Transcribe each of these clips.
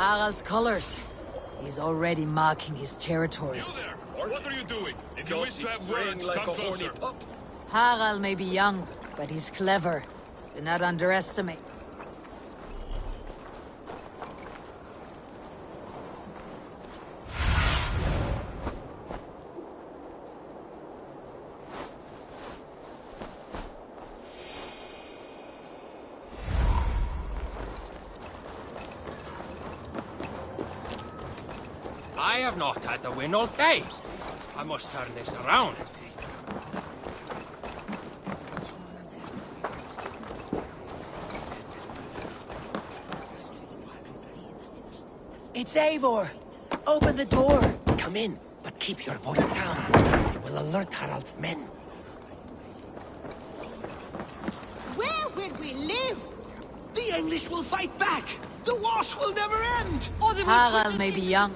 Harald's colors. He's already marking his territory. You there! What are you doing? If you wish to have words, like come closer. Harald may be young, but he's clever. Do not underestimate. I have not had the wind all day. I must turn this around. It's Eivor. Open the door. Come in, but keep your voice down. You will alert Harald's men. Where will we live? The English will fight back! The wars will never end! Harald may be young.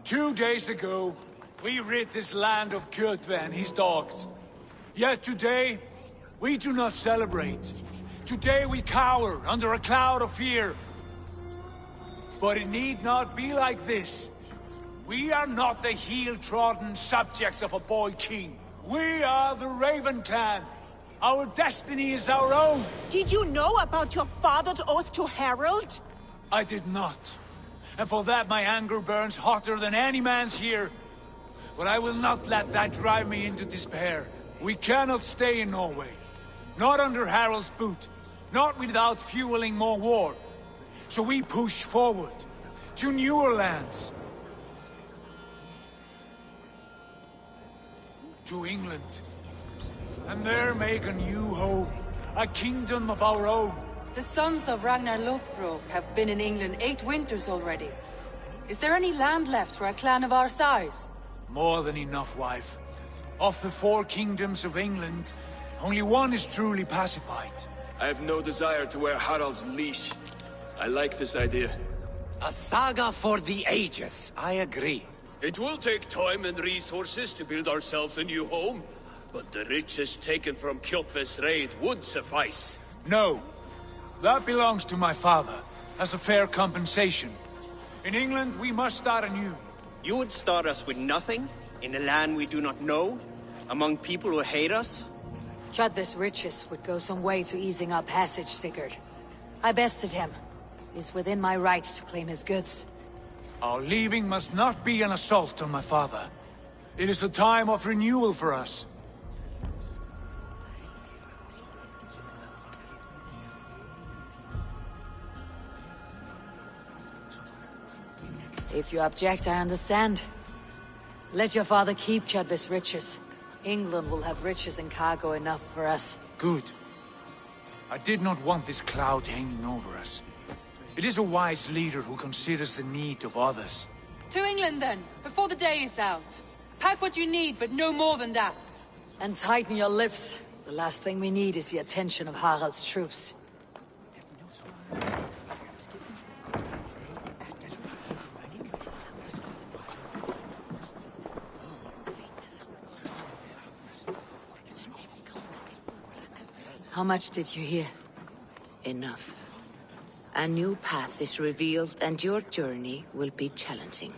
Two days ago, we rid this land of Kjotve and his dogs. Yet today, we do not celebrate. Today we cower under a cloud of fear. But it need not be like this. We are not the heel-trodden subjects of a boy king. We are the Raven clan. Our destiny is our own. Did you know about your father's oath to Harald? I did not. And for that my anger burns hotter than any man's here. But I will not let that drive me into despair. We cannot stay in Norway. Not under Harald's boot. Not without fueling more war. So we push forward. To newer lands. To England. And there make a new home. A kingdom of our own. The sons of Ragnar Lothbrok have been in England 8 winters already. Is there any land left for a clan of our size? More than enough, wife. Of the 4 kingdoms of England, only one is truly pacified. I have no desire to wear Harald's leash. I like this idea. A saga for the ages, I agree. It will take time and resources to build ourselves a new home, but the riches taken from Kjotve's raid would suffice. No. That belongs to my father, as a fair compensation. In England, we must start anew. You would start us with nothing? In a land we do not know? Among people who hate us? Kjotve's riches would go some way to easing our passage, Sigurd. I bested him. It's within my rights to claim his goods. Our leaving must not be an assault on my father. It is a time of renewal for us. If you object, I understand. Let your father keep Kjotve's riches. England will have riches and cargo enough for us. Good. I did not want this cloud hanging over us. It is a wise leader who considers the need of others. To England then, before the day is out. Pack what you need, but no more than that. And tighten your lips. The last thing we need is the attention of Harald's troops. How much did you hear? Enough. A new path is revealed and your journey will be challenging.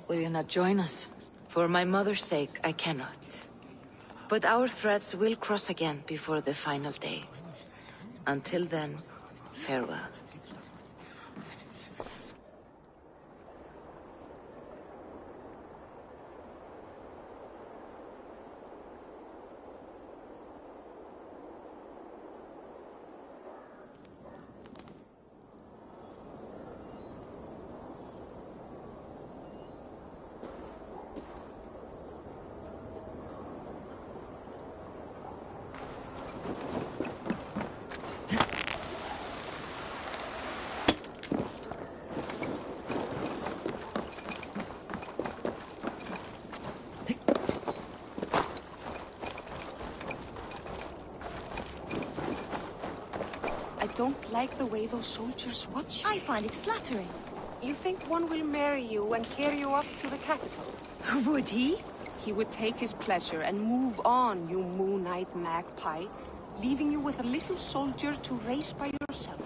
Will you not join us? For my mother's sake, I cannot. But our threads will cross again before the final day. Until then, farewell. I don't like the way those soldiers watch you. I find it flattering. You think one will marry you and carry you up to the capital? Would he? He would take his pleasure and move on, you moon-eyed magpie, leaving you with a little soldier to race by yourself.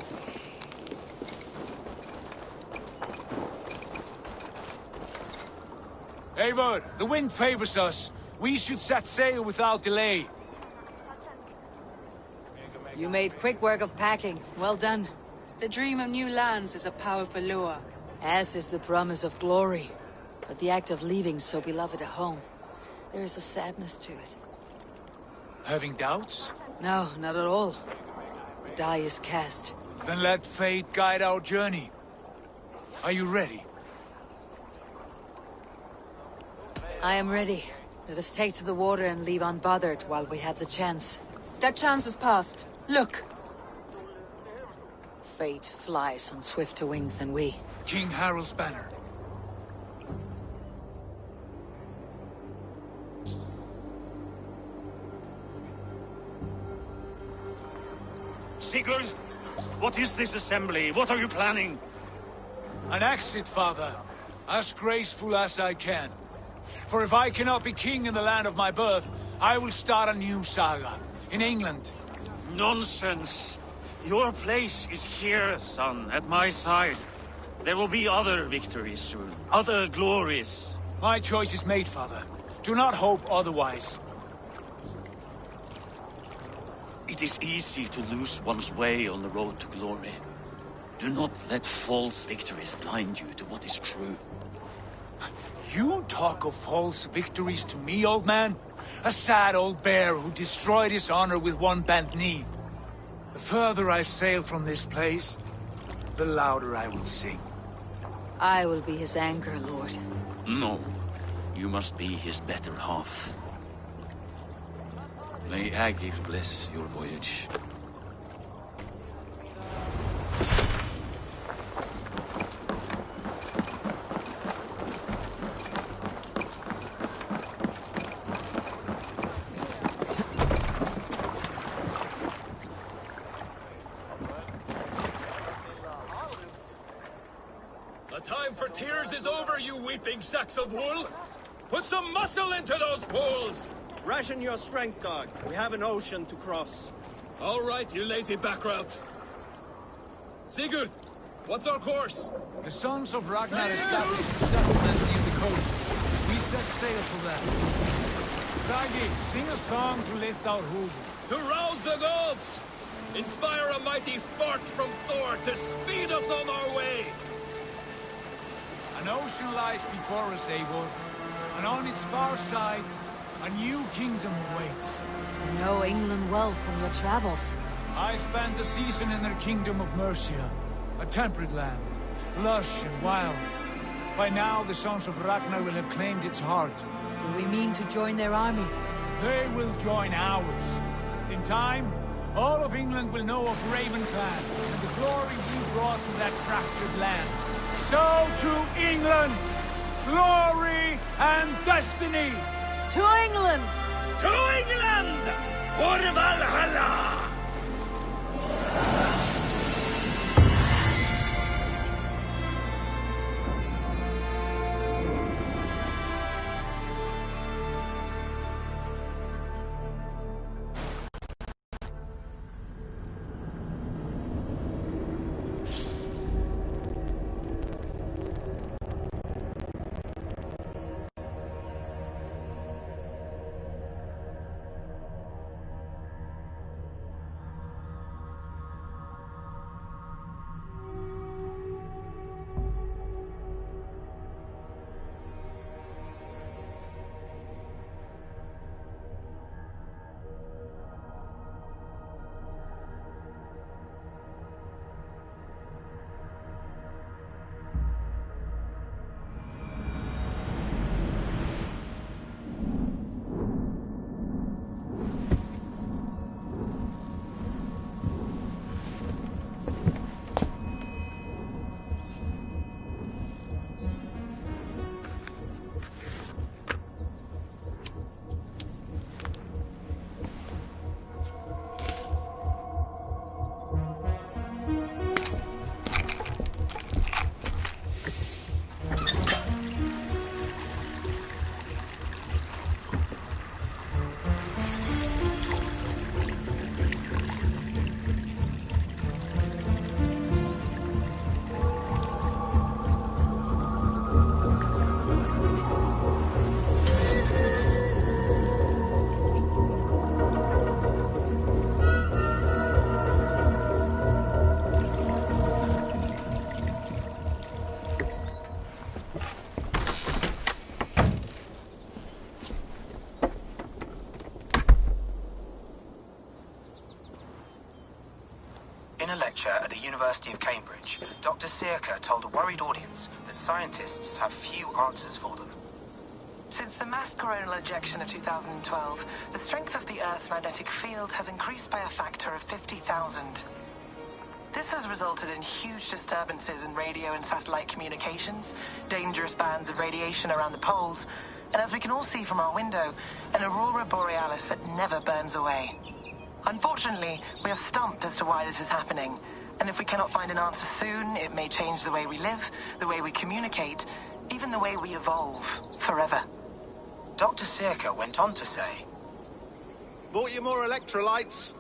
Eivor, the wind favors us. We should set sail without delay. You made quick work of packing. Well done. The dream of new lands is a powerful lure. As is the promise of glory. But the act of leaving so beloved a home, there is a sadness to it. Having doubts? No, not at all. The die is cast. Then let fate guide our journey. Are you ready? I am ready. Let us take to the water and leave unbothered while we have the chance. That chance is past. Look! Fate flies on swifter wings than we. King Harald's banner. Sigurd, what is this assembly? What are you planning? An exit, father. As graceful as I can. For if I cannot be king in the land of my birth, I will start a new saga. In England. Nonsense. Your place is here, son, at my side. There will be other victories soon. Other glories. My choice is made, father. Do not hope otherwise. It is easy to lose one's way on the road to glory. Do not let false victories blind you to what is true. You talk of false victories to me, old man? A sad old bear who destroyed his honor with one bent knee. The further I sail from this place, the louder I will sing. I will be his anchor, Lord. No. You must be his better half. May Agir bless your voyage. The time for tears is over, you weeping sacks of wool! Put some muscle into those pulls! Ration your strength, dog. We have an ocean to cross. All right, you lazy backrout. Sigurd, what's our course? The sons of Ragnar established a settlement near the coast. We set sail for that. Bragi, sing a song to lift our hoof. To rouse the gods! Inspire a mighty fart from Thor to speed us on our way! An ocean lies before us, Eivor. And on its far side, a new kingdom awaits. You know England well from your travels. I spent a season in their kingdom of Mercia. A temperate land, lush and wild. By now, the sons of Ragnar will have claimed its heart. Do we mean to join their army? They will join ours. In time, all of England will know of Raven Clan and the glory we brought to that fractured land. So to England! Glory and destiny! To England! To England! For Valhalla! In a lecture at the University of Cambridge, Dr. Searca told a worried audience that scientists have few answers for them. Since the mass coronal ejection of 2012, the strength of the Earth's magnetic field has increased by a factor of 50,000. This has resulted in huge disturbances in radio and satellite communications, dangerous bands of radiation around the poles, and as we can all see from our window, an aurora borealis that never burns away. Unfortunately, we are stumped as to why this is happening, and if we cannot find an answer soon, it may change the way we live, the way we communicate, even the way we evolve, forever. Dr. Searca went on to say, "Bought you more electrolytes?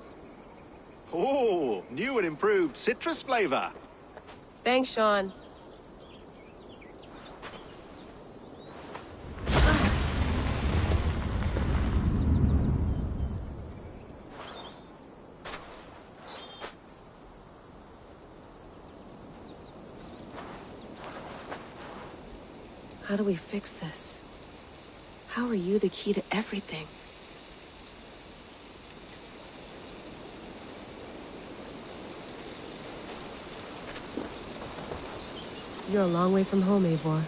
Oh, new and improved citrus flavor." Thanks, Sean. How do we fix this? How are you the key to everything? You're a long way from home, Eivor.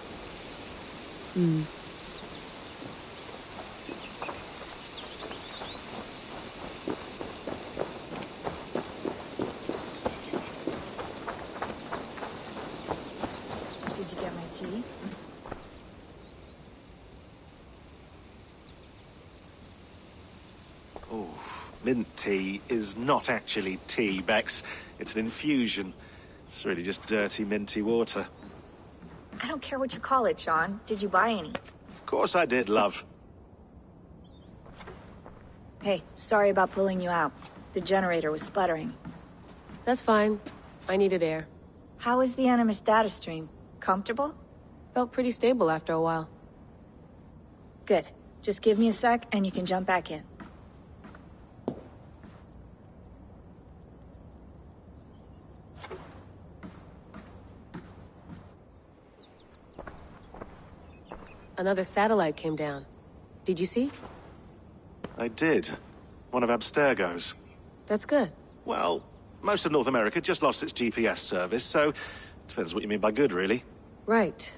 Did you get my tea? Oh, mint tea is not actually tea, Bex. It's an infusion. It's really just dirty, minty water. I don't care what you call it, Sean. Did you buy any? Of course I did, love. Hey, sorry about pulling you out. The generator was sputtering. That's fine. I needed air. How was the Animus data stream? Comfortable? Felt pretty stable after a while. Good. Just give me a sec and you can jump back in. Another satellite came down. Did you see? I did. One of Abstergo's. That's good. Well, most of North America just lost its GPS service, so depends what you mean by good, really. Right.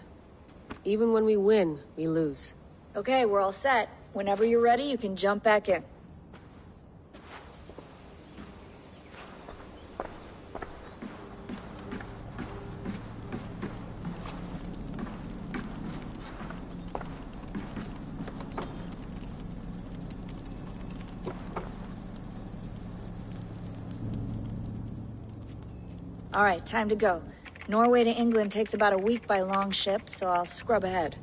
Even when we win, we lose. Okay, we're all set. Whenever you're ready, you can jump back in. All right, time to go. Norway to England takes about a week by long ship, so I'll scrub ahead.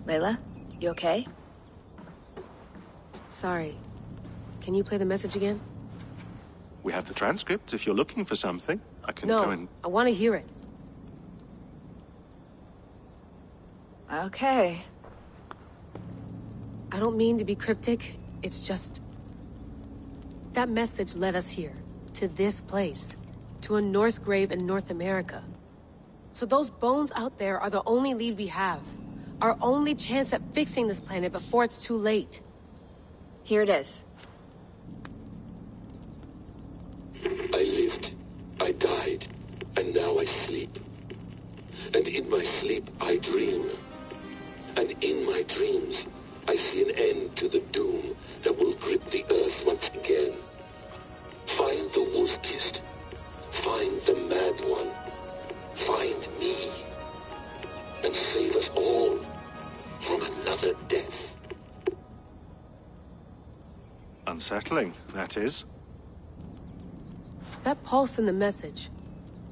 Layla, you okay? Sorry. Can you play the message again? We have the transcript. If you're looking for something, I can No, go and... I want to hear it. Okay. I don't mean to be cryptic. It's just... that message led us here. To this place. To a Norse grave in North America. So those bones out there are the only lead we have. Our only chance at fixing this planet before it's too late. Here it is. I lived, I died, and now I sleep. And in my sleep I dream. And in my dreams, I see an end to the doom that will grip the earth once again. Find the wolf-kissed. Find the mad one. Find me. And save us all from another death. Unsettling, that is. That pulse in the message.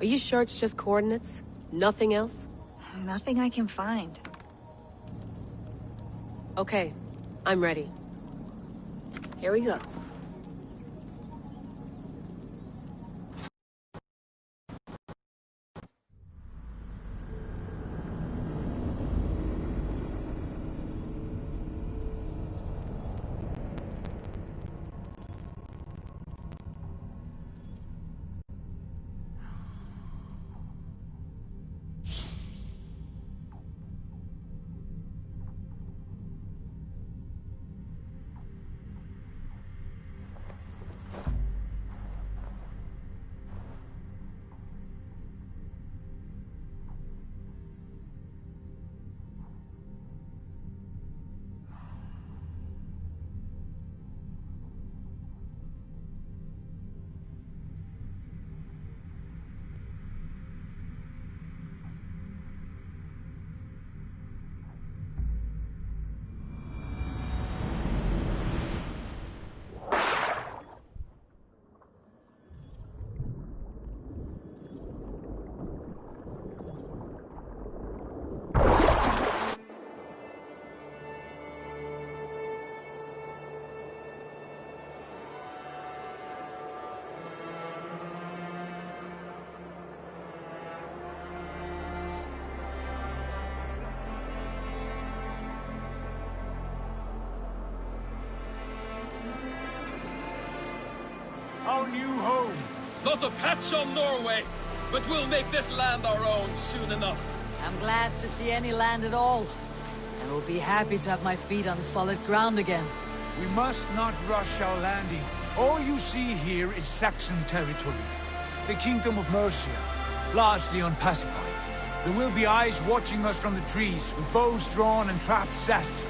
Are you sure it's just coordinates? Nothing else? Nothing I can find. Okay, I'm ready. Here we go. new home. Not a patch on Norway, but we'll make this land our own soon enough. I'm glad to see any land at all. And will be happy to have my feet on solid ground again. We must not rush our landing. All you see here is Saxon territory. The Kingdom of Mercia, largely unpacified. There will be eyes watching us from the trees, with bows drawn and traps set.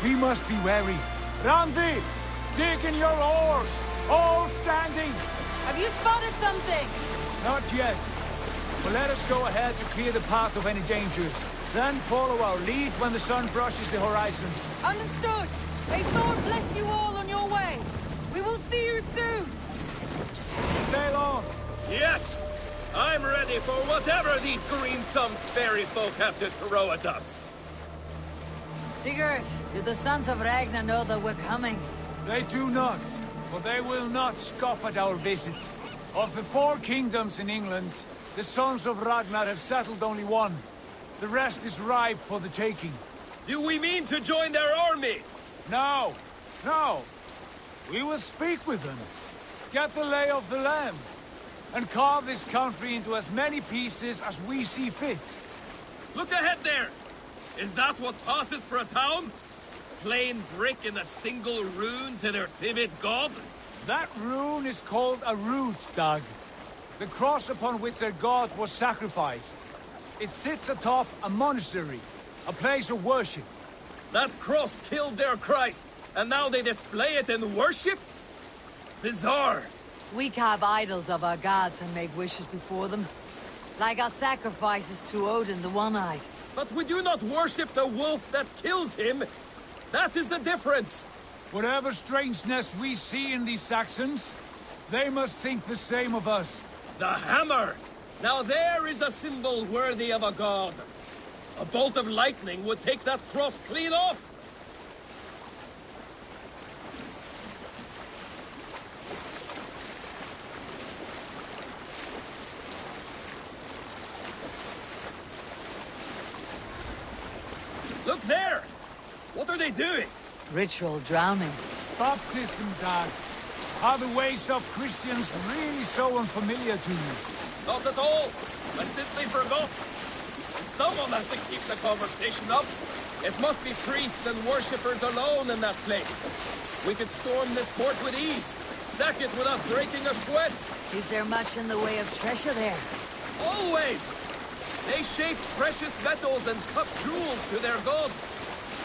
We must be wary. Randi! Dig in your oars! All standing! Have you spotted something? Not yet. But let us go ahead to clear the path of any dangers. Then follow our lead when the sun brushes the horizon. Understood! May Thor bless you all on your way! We will see you soon! Sail on! Yes! I'm ready for whatever these green-thumbed fairy folk have to throw at us. Sigurd, do the sons of Ragnar know that we're coming? They do not, but they will not scoff at our visit. Of the 4 kingdoms in England, the sons of Ragnar have settled only one. The rest is ripe for the taking. Do we mean to join their army? No, no. We will speak with them, get the lay of the land, and carve this country into as many pieces as we see fit. Look ahead there! Is that what passes for a town? Plain brick in a single rune to their timid god? That rune is called a root, Dag. The cross upon which their god was sacrificed. It sits atop a monastery, a place of worship. That cross killed their Christ, and now they display it in worship? Bizarre. We carve idols of our gods and make wishes before them. Like our sacrifices to Odin the One-Eyed. But we do not worship the wolf that kills him. That is the difference. Whatever strangeness we see in these Saxons, they must think the same of us. The hammer! Now there is a symbol worthy of a god. A bolt of lightning would take that cross clean off. Look there! What are they doing? Ritual drowning. Baptism, Dag. Are the ways of Christians really so unfamiliar to you? Not at all. I simply forgot. And someone has to keep the conversation up. It must be priests and worshippers alone in that place. We could storm this port with ease. Sack it without breaking a sweat. Is there much in the way of treasure there? Always! They shape precious metals and cut jewels to their gods.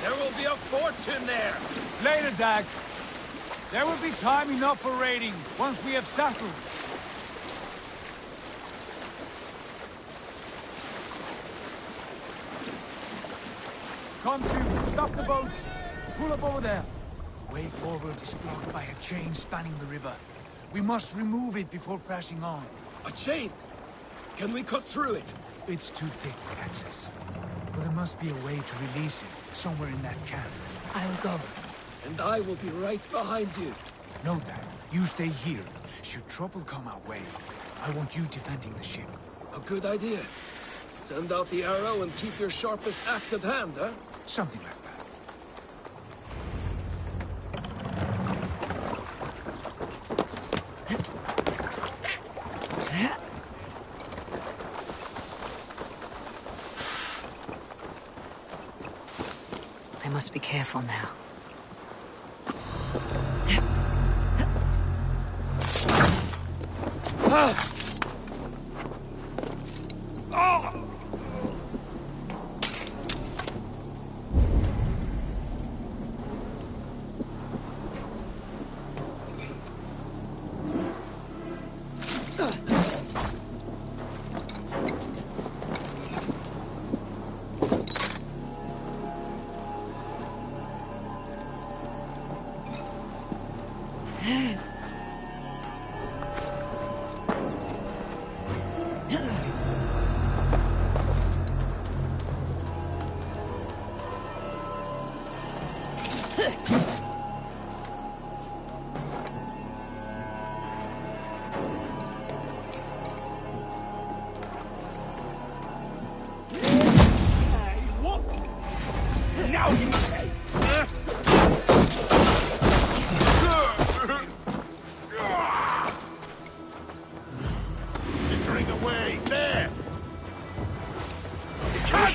There will be a fortune there. Later, Dag. There will be time enough for raiding, once we have settled. Come to, stop the boats. Pull up over there. The way forward is blocked by a chain spanning the river. We must remove it before pressing on. A chain? Can we cut through it? It's too thick for access. But there must be a way to release it, somewhere in that camp. I'll go. And I will be right behind you. No, Dad. You stay here. Should trouble come our way, I want you defending the ship. A good idea. Send out the arrow and keep your sharpest axe at hand, huh? Something like that. I must be careful now.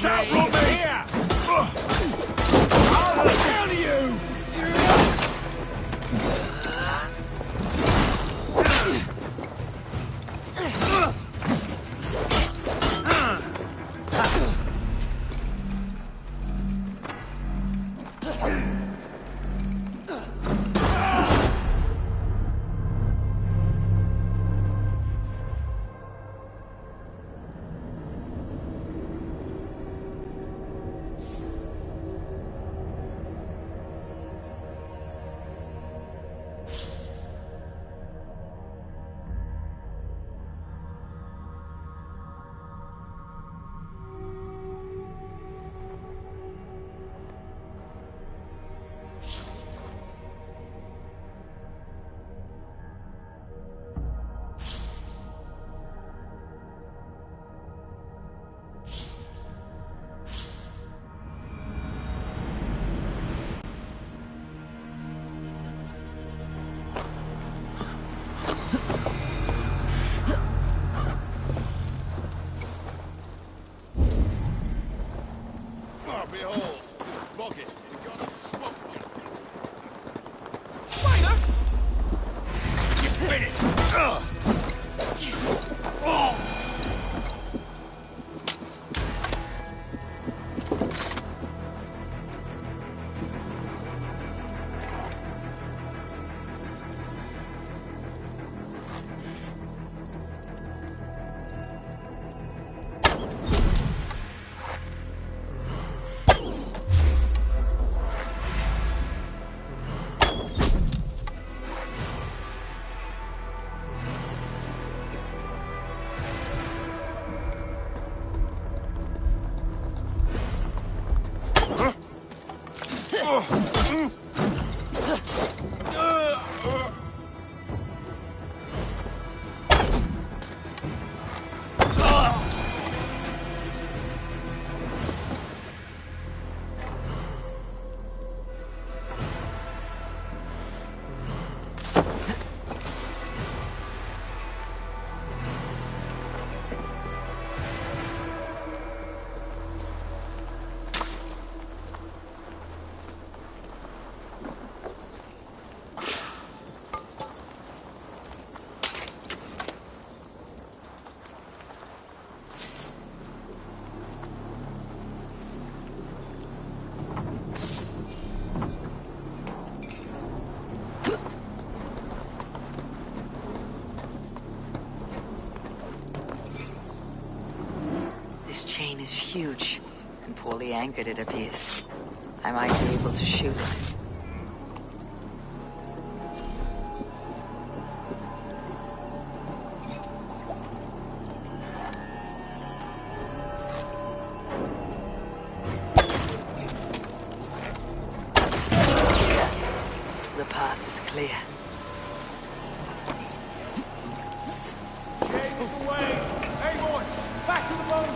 Get out from me! Here! I'll kill you! Behold, this bucket is gonna smoke you. Spider! You finished! Oh! This chain is huge, and poorly anchored it appears. I might be able to shoot it. The path is clear. Chain is away! Hey, boy! Back to the boat!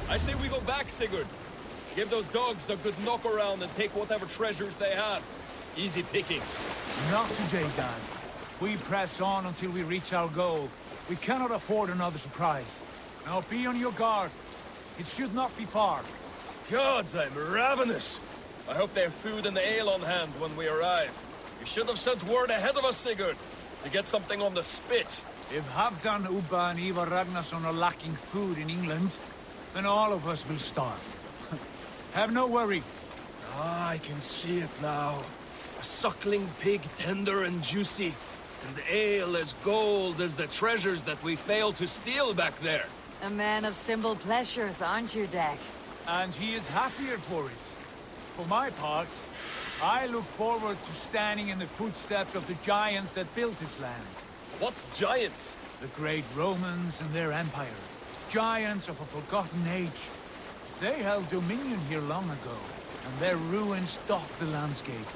I say we go back, Sigurd. Give those dogs a good knock around and take whatever treasures they have. Easy pickings. Not today, Dan. We press on until we reach our goal. We cannot afford another surprise. Now be on your guard. It should not be far. Gods, I'm ravenous. I hope they have food and ale on hand when we arrive. You should have sent word ahead of us, Sigurd, to get something on the spit. If Halfdan, Ubba and Ivar Ragnarsson are lacking food in England, then all of us will starve. Have no worry. Ah, I can see it now. A suckling pig, tender and juicy. And ale as gold as the treasures that we failed to steal back there. A man of simple pleasures, aren't you, Dag? And he is happier for it. For my part, I look forward to standing in the footsteps of the giants that built this land. What giants? The great Romans and their empire. Giants of a forgotten age. They held dominion here long ago, and their ruins dot the landscape.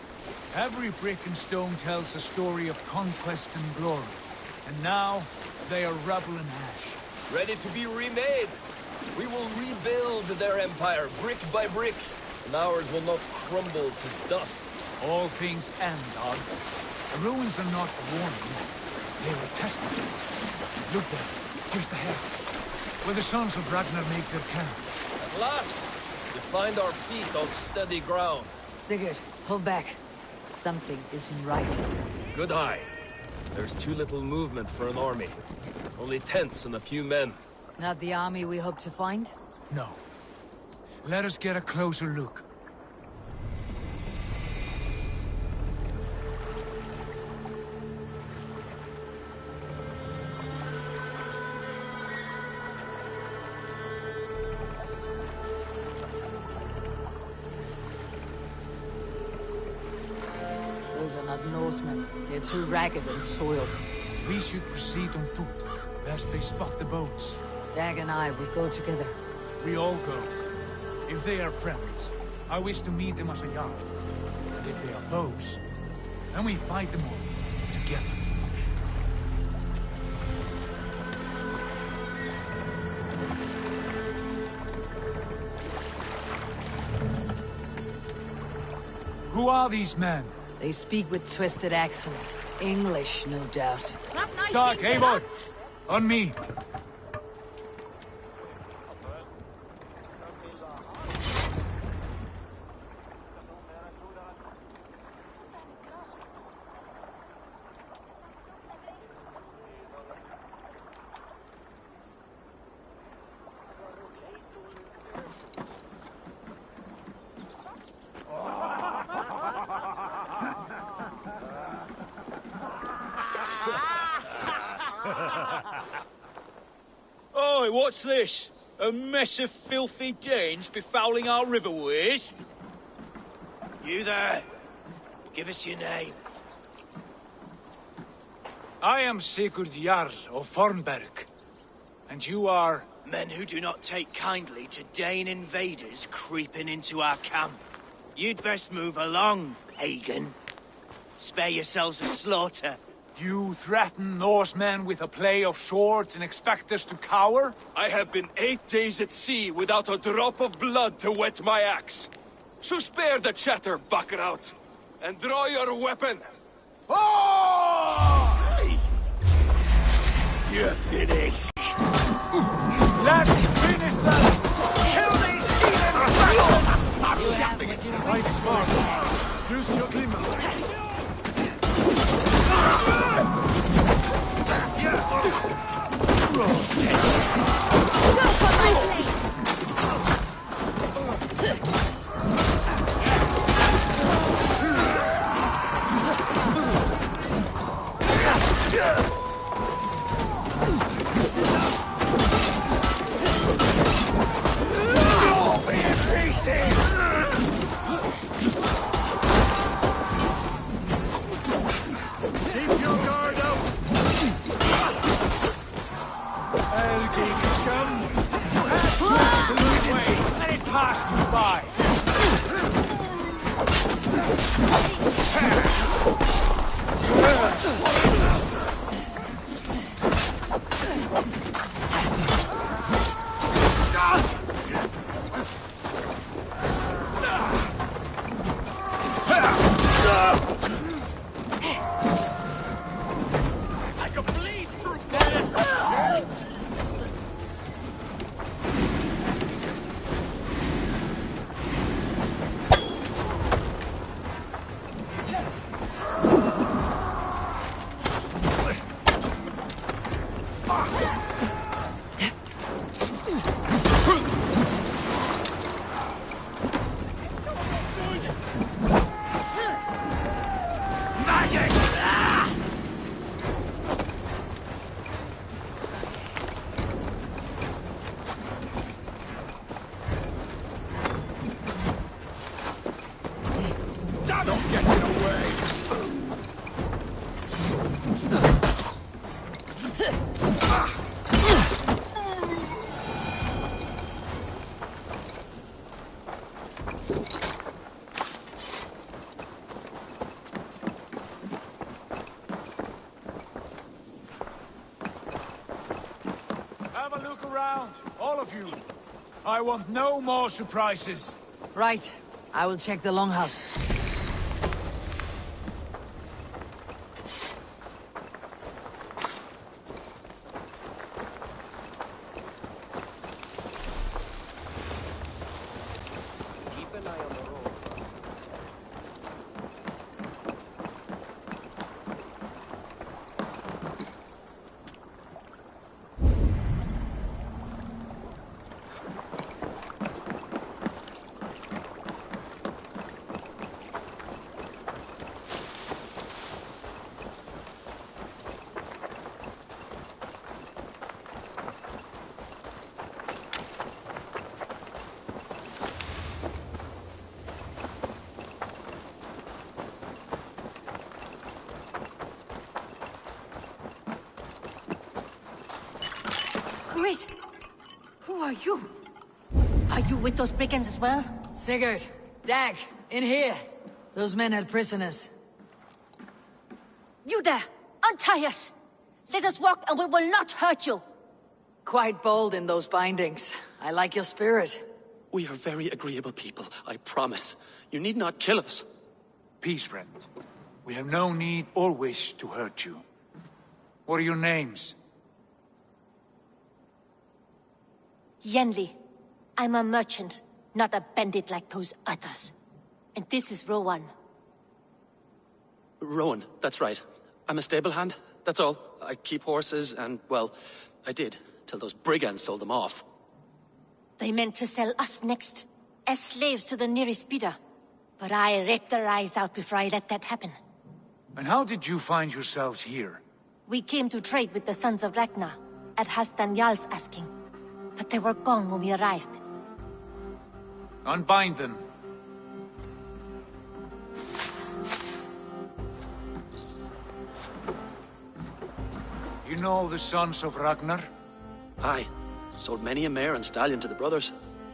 Every brick and stone tells a story of conquest and glory. And now, they are rubble and ash. Ready to be remade. We will rebuild their empire, brick by brick, and ours will not crumble to dust. All things end, Og. The ruins are not a warning. They are a testament. Look there, just ahead, where the sons of Ragnar make their camp. At last, we find our feet on steady ground. Sigurd, hold back. Something isn't right. Good eye. There's too little movement for an army. Only tents and a few men. Not the army we hope to find? No. Let us get a closer look. Those are not Norsemen. They're too ragged and soiled. We should proceed on foot, lest they spot the boats. Dag and I will go together. We all go. If they are friends, I wish to meet them as a yard. And if they are foes, then we fight them all, together. Who are these men? They speak with twisted accents. English, no doubt. Dag, Eivor! On me! Oi, what's this? A mess of filthy Danes befouling our riverways? You there? Give us your name. I am Sigurd Jarl of Fornberg. And you are? Men who do not take kindly to Dane invaders creeping into our camp. You'd best move along, pagan. Spare yourselves a slaughter. You threaten Norsemen with a play of swords and expect us to cower? I have been 8 days at sea without a drop of blood to wet my axe. So spare the chatter, Buckerout, and draw your weapon. Oh! You're finished. Let's finish them! Kill these demons! Fight smart. Use your glimmer. Keep your guard up! Let it pass you by. I can bleed through that! around, all of you. I want no more surprises. Right. I will check the longhouse. Wait! Who are you? Are you with those brigands as well? Sigurd, Dag, in here. Those men had prisoners. You there! Untie us! Let us walk and we will not hurt you! Quite bold in those bindings. I like your spirit. We are very agreeable people, I promise. You need not kill us. Peace, friend. We have no need or wish to hurt you. What are your names? Yenli. I'm a merchant, not a bandit like those others. And this is Rowan. Rowan, that's right. I'm a stable hand, that's all. I keep horses and, well, I did, till those brigands sold them off. They meant to sell us next, as slaves to the nearest bidder. But I ripped their eyes out before I let that happen. And how did you find yourselves here? We came to trade with the Sons of Ragnar, at Halfdan Jarl's asking. But they were gone when we arrived. Unbind them. You know the Sons of Ragnar? Aye. Sold many a mare and stallion to the brothers.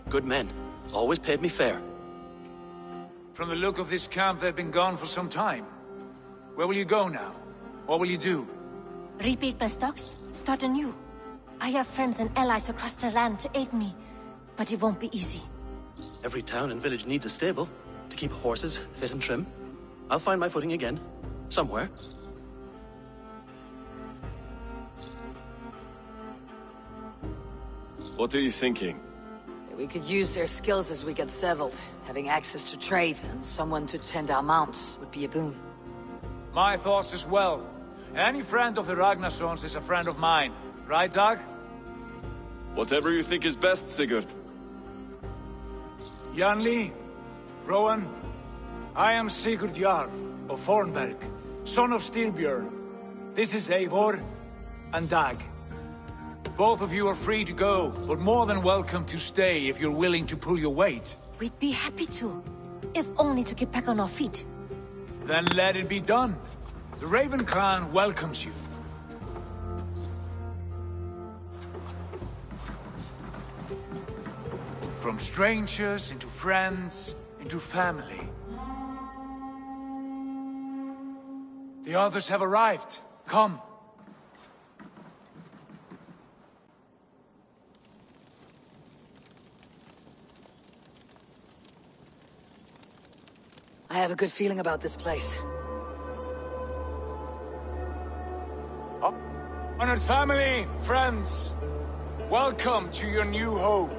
Good men. Always paid me fair. From the look of this camp, they've been gone for some time. Where will you go now? What will you do? Rebuild my stocks, start anew. I have friends and allies across the land to aid me, but it won't be easy. Every town and village needs a stable, to keep horses fit and trim. I'll find my footing again, somewhere. What are you thinking? We could use their skills as we get settled. Having access to trade and someone to tend our mounts would be a boon. My thoughts as well. Any friend of the Ragnarsons is a friend of mine. Right, Dag? Whatever you think is best, Sigurd. Janli, Rowan, I am Sigurd Jarl of Fornberg, son of Styrbjörn. This is Eivor and Dag. Both of you are free to go, but more than welcome to stay if you're willing to pull your weight. We'd be happy to, if only to get back on our feet. Then let it be done. The Raven clan welcomes you. From strangers into friends, into family. The others have arrived. Come. I have a good feeling about this place. Honored family, friends, welcome to your new home.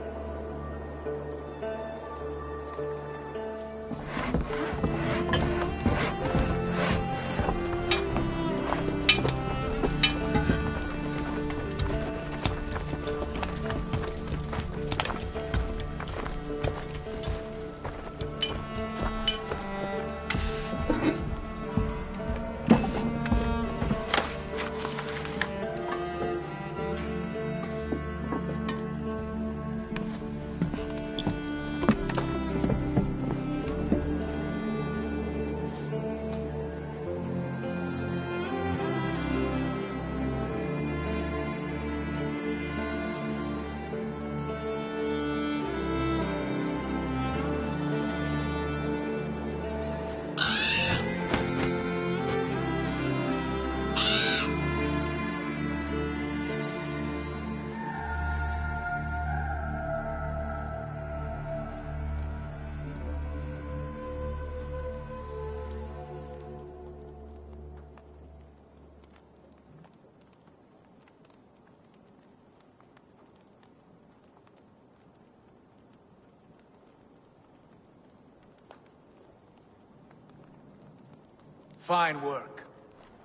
Fine work.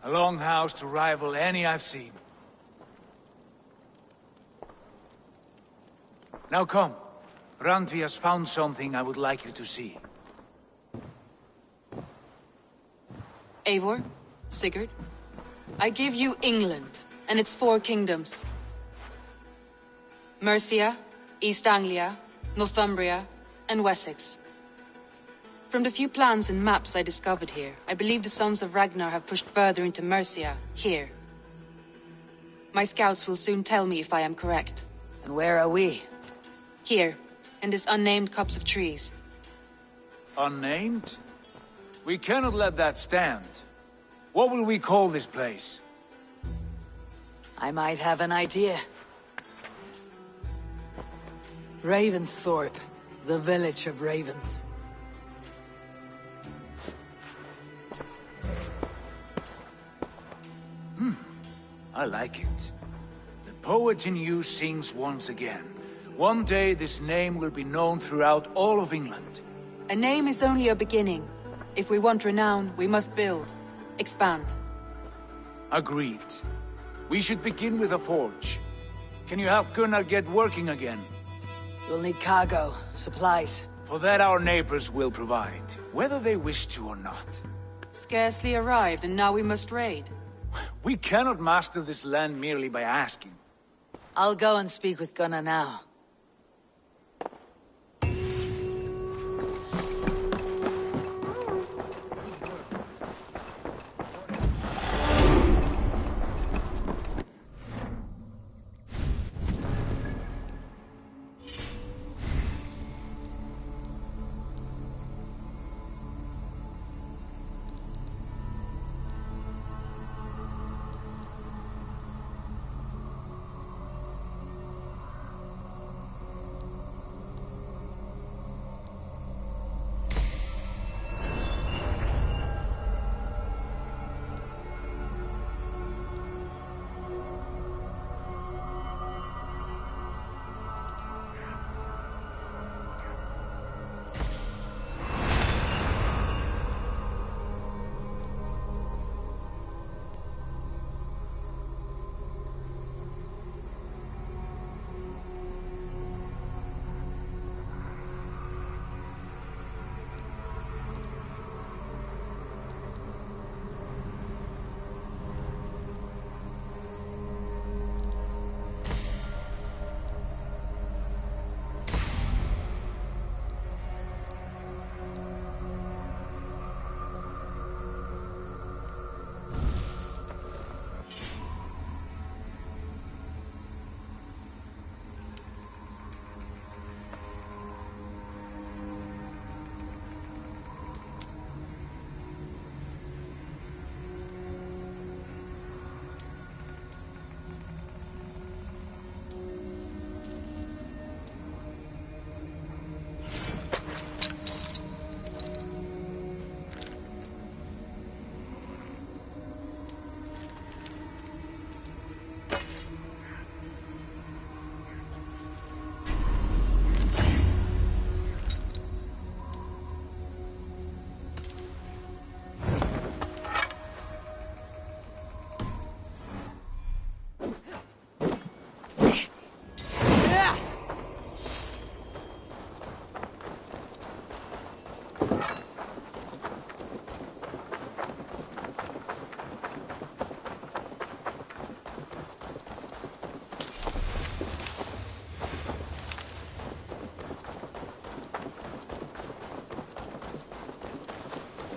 A longhouse to rival any I've seen. Now come. Randvi has found something I would like you to see. Eivor, Sigurd, I give you England and its 4 kingdoms. Mercia, East Anglia, Northumbria, and Wessex. From the few plans and maps I discovered here, I believe the Sons of Ragnar have pushed further into Mercia, here. My scouts will soon tell me if I am correct. And where are we? Here, in this unnamed copse of trees. Unnamed? We cannot let that stand. What will we call this place? I might have an idea. Ravensthorpe, the village of ravens. I like it. The poet in you sings once again. One day this name will be known throughout all of England. A name is only a beginning. If we want renown, we must build, expand. Agreed. We should begin with a forge. Can you help Gunnar get working again? We'll need cargo, supplies. For that our neighbors will provide, whether they wish to or not. Scarcely arrived, and now we must raid. We cannot master this land merely by asking. I'll go and speak with Gunnar now.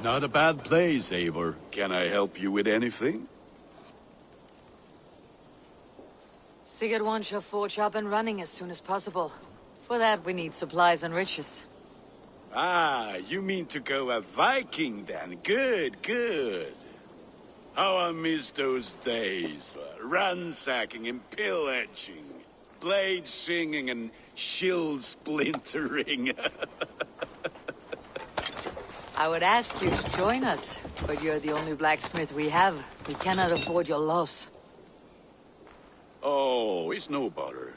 Not a bad place, Eivor. Can I help you with anything? Sigurd wants your forge up and running as soon as possible. For that, we need supplies and riches. Ah, you mean to go a Viking then? Good, good. How I miss those days. Ransacking and pillaging. Blade singing and shield splintering. I would ask you to join us, but you're the only blacksmith we have. We cannot afford your loss. Oh, it's no bother.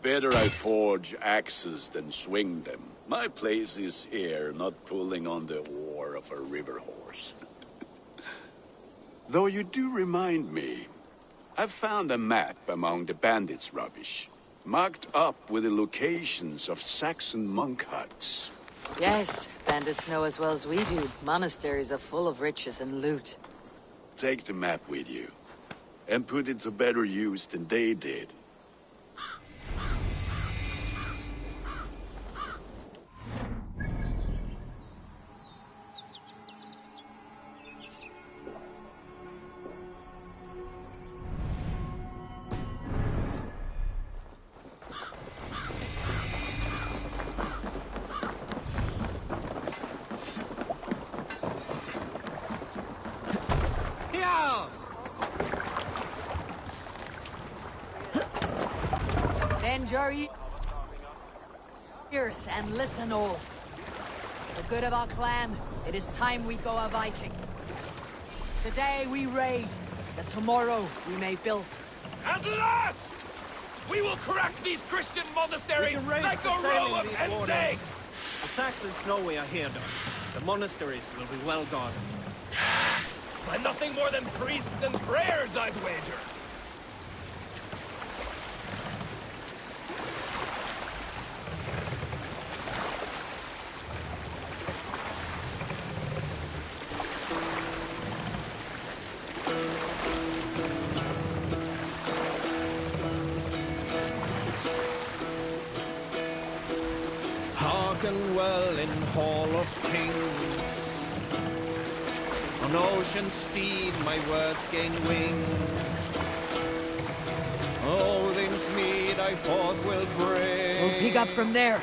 Better I forge axes than swing them. My place is here, not pulling on the oar of a river horse. Though you do remind me, I've found a map among the bandits' rubbish, marked up with the locations of Saxon monk huts. Yes, bandits know as well as we do. Monasteries are full of riches and loot. Take the map with you, and put it to better use than they did. Bend your ears and listen all. For the good of our clan, it is time we go a Viking. Today we raid, that tomorrow we may build. At last! We will crack these Christian monasteries like a row of hen's eggs! The Saxons know we are here, though. The monasteries will be well guarded. By nothing more than priests and prayers, I'd wager. Hearken well in Hall of Kings. On ocean steed my words gain wing. Odin's mead I forth will bring. We'll pick up from there.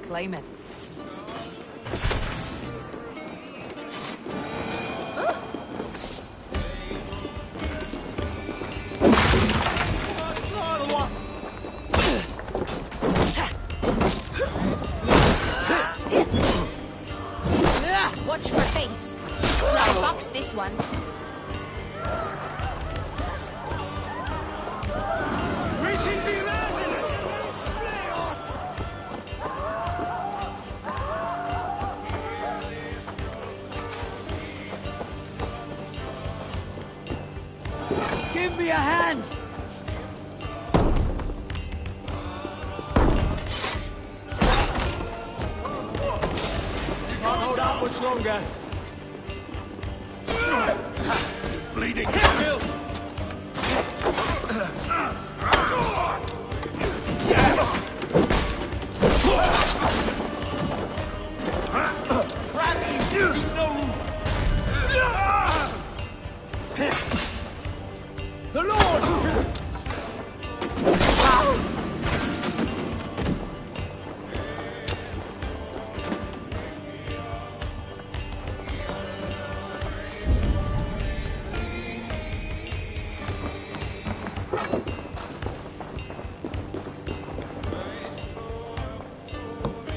Claim it. Watch for feints. Sly fox this one. Give me a hand! Can't hold out much longer. Bleeding. The Lord!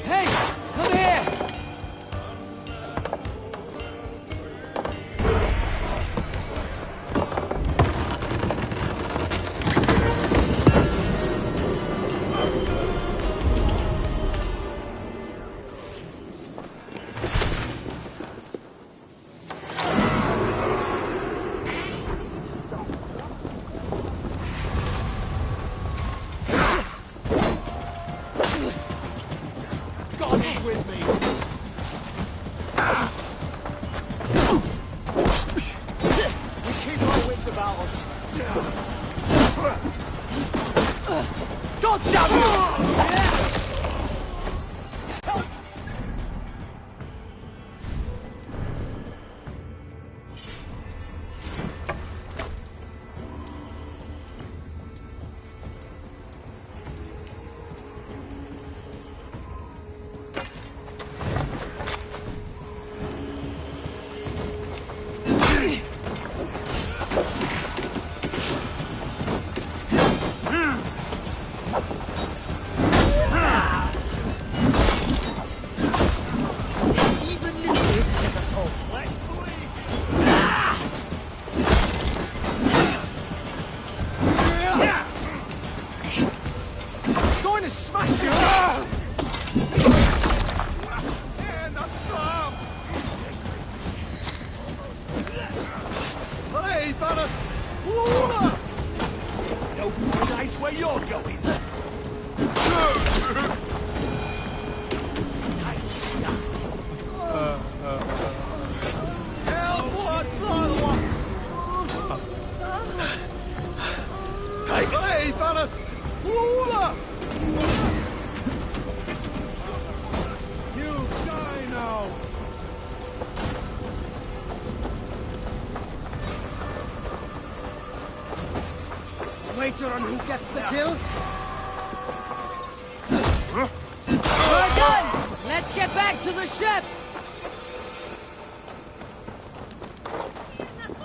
Hey! Come here! God is with me. We keep our wits about us. God damn you! Going to smash you! And a thumb! Hey, fellas! No paradise where you're going. Help! What? Brother! Thanks. Hey, fellas! You die now! Wager on who gets the kill? We're done! Let's get back to the ship!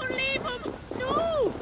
Leave him! No!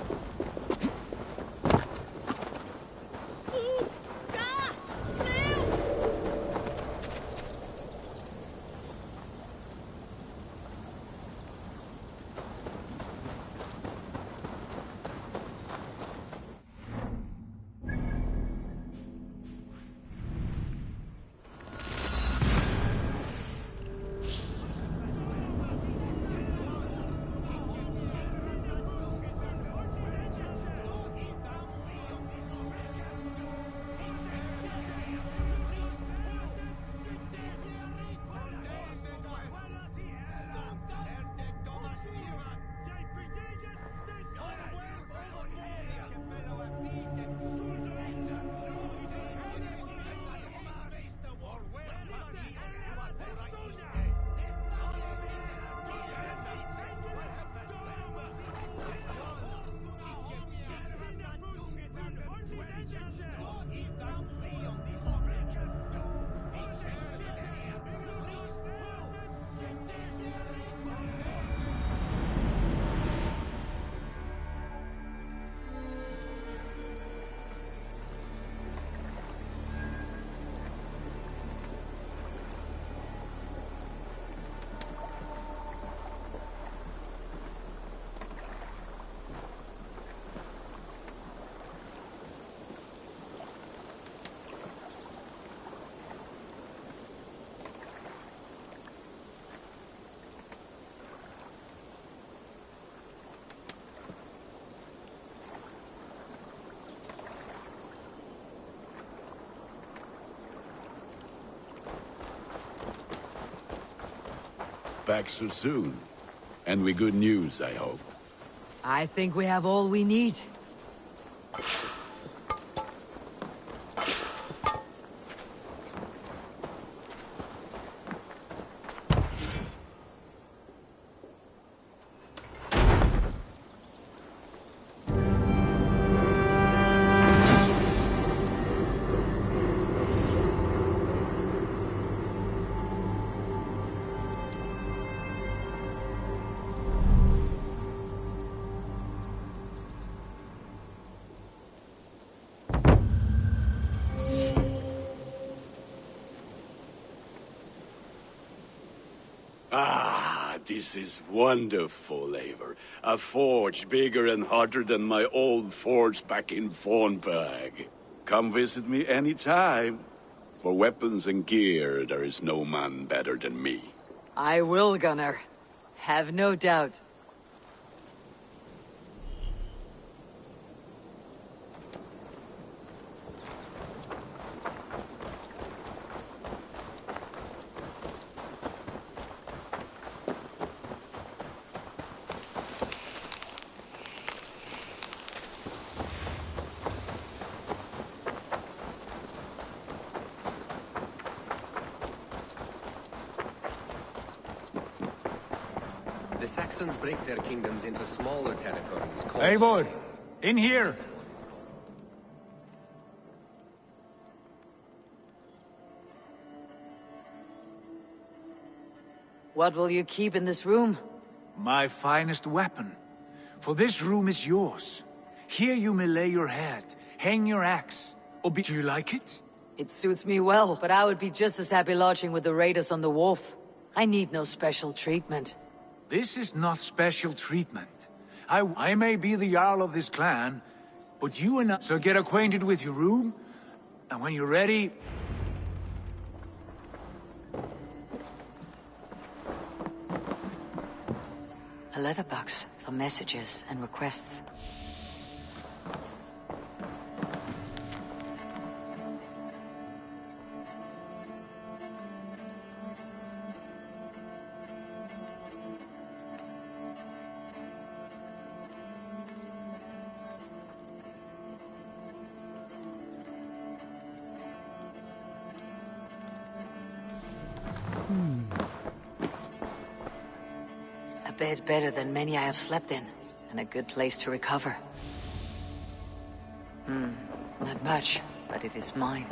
back so soon. And with good news, I hope. I think we have all we need. Ah, this is wonderful, Eivor. A forge bigger and hotter than my old forge back in Fornburg. Come visit me anytime. For weapons and gear, there is no man better than me. I will, Gunnar. Have no doubt. The Saxons break their kingdoms into smaller territories called... Eivor! In here! What will you keep in this room? My finest weapon. For this room is yours. Here you may lay your head, hang your axe, or be... Do you like it? It suits me well, but I would be just as happy lodging with the raiders on the wharf. I need no special treatment. This is not special treatment. I may be the Jarl of this clan, but you and I... So get acquainted with your room, and when you're ready... A letterbox for messages and requests. A bed better than many I have slept in, and a good place to recover. Not much, but it is mine.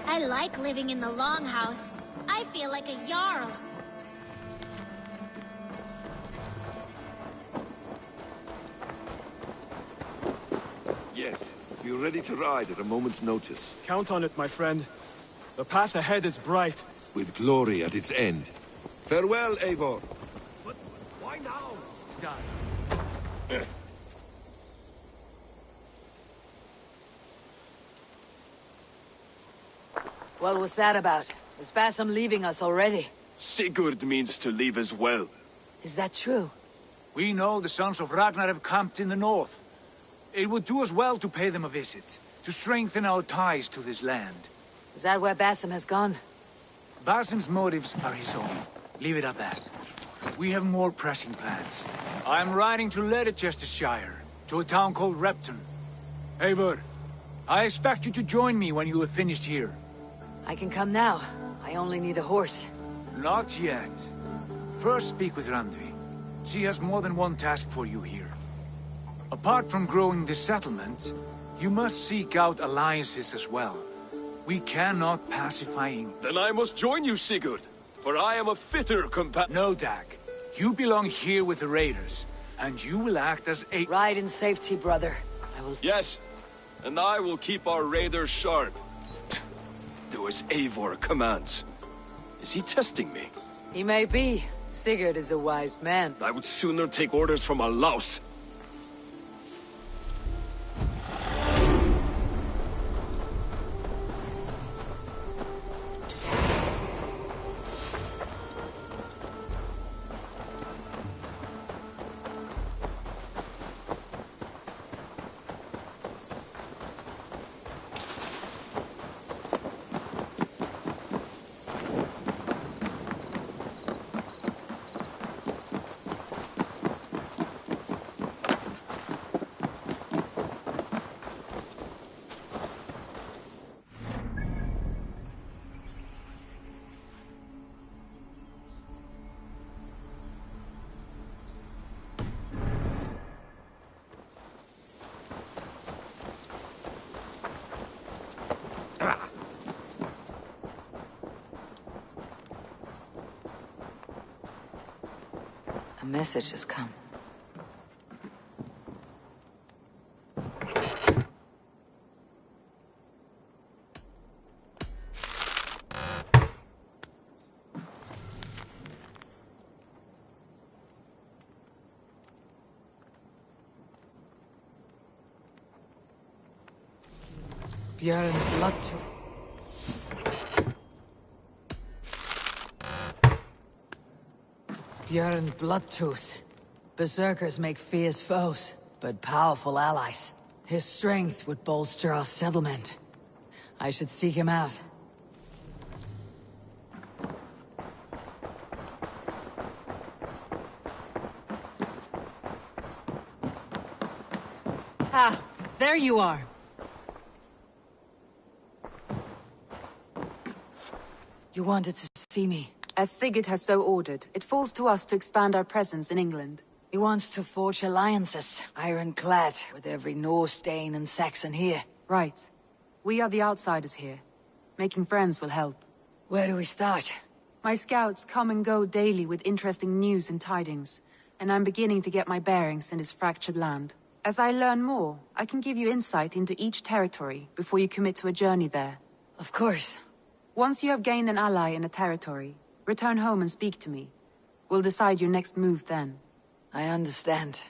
I like living in the Longhouse. I feel like a Jarl. Yes, we're ready to ride at a moment's notice. Count on it, my friend. The path ahead is bright. With glory at its end. Farewell, Eivor. But why now? What was that about? Is Basim leaving us already? Sigurd means to leave as well. Is that true? We know the sons of Ragnar have camped in the north. It would do us well to pay them a visit, to strengthen our ties to this land. Is that where Basim has gone? Basim's motives are his own. Leave it at that. We have more pressing plans. I'm riding to Leicestershire, to a town called Repton. Eivor, I expect you to join me when you have finished here. I can come now. I only need a horse. Not yet. First speak with Randvi. She has more than one task for you here. Apart from growing this settlement, you must seek out alliances as well. We cannot pacify England. Then I must join you, Sigurd, for I am a fitter companion. No, Dag. You belong here with the raiders, and you will act as a... Ride in safety, brother. I will... Yes, and I will keep our raiders sharp. Do as Eivor commands. Is he testing me? He may be. Sigurd is a wise man. I would sooner take orders from a louse. message has come. Björn Bloodtooth. Björn Bloodtooth. Berserkers make fierce foes, but powerful allies. His strength would bolster our settlement. I should seek him out. Ah, there you are. You wanted to see me? As Sigurd has so ordered, it falls to us to expand our presence in England. He wants to forge alliances, ironclad, with every Norse, Dane, and Saxon here. Right. We are the outsiders here. Making friends will help. Where do we start? My scouts come and go daily with interesting news and tidings, and I'm beginning to get my bearings in this fractured land. As I learn more, I can give you insight into each territory before you commit to a journey there. Of course. Once you have gained an ally in a territory, return home and speak to me. We'll decide your next move then. I understand.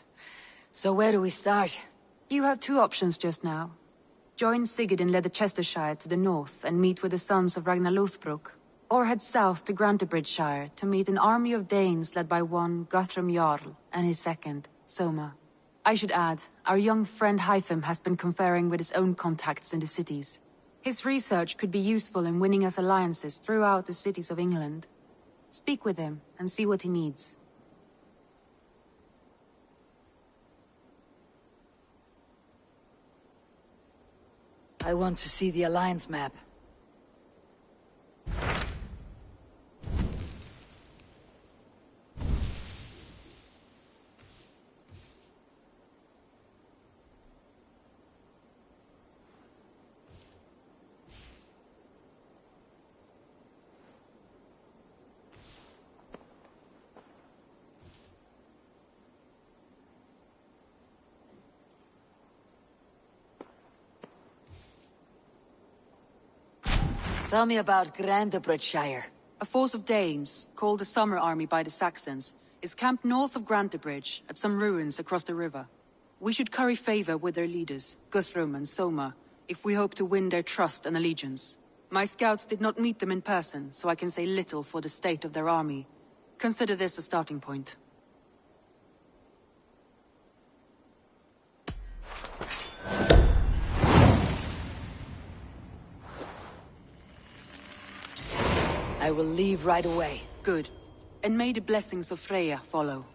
So where do we start? You have two options just now. Join Sigurd in Leicestershire to the north and meet with the sons of Ragnar Lothbrok, or head south to Grantebridgeshire to meet an army of Danes led by one Guthrum Jarl and his second, Soma. I should add, our young friend Hytham has been conferring with his own contacts in the cities. His research could be useful in winning us alliances throughout the cities of England. Speak with him and see what he needs. I want to see the Alliance map. Tell me about Grantebridgeshire. A force of Danes, called the Summer Army by the Saxons, is camped north of Grantebridge at some ruins across the river. We should curry favor with their leaders, Guthrum and Soma, if we hope to win their trust and allegiance. My scouts did not meet them in person, so I can say little for the state of their army. Consider this a starting point. I will leave right away. Good. And may the blessings of Freya follow.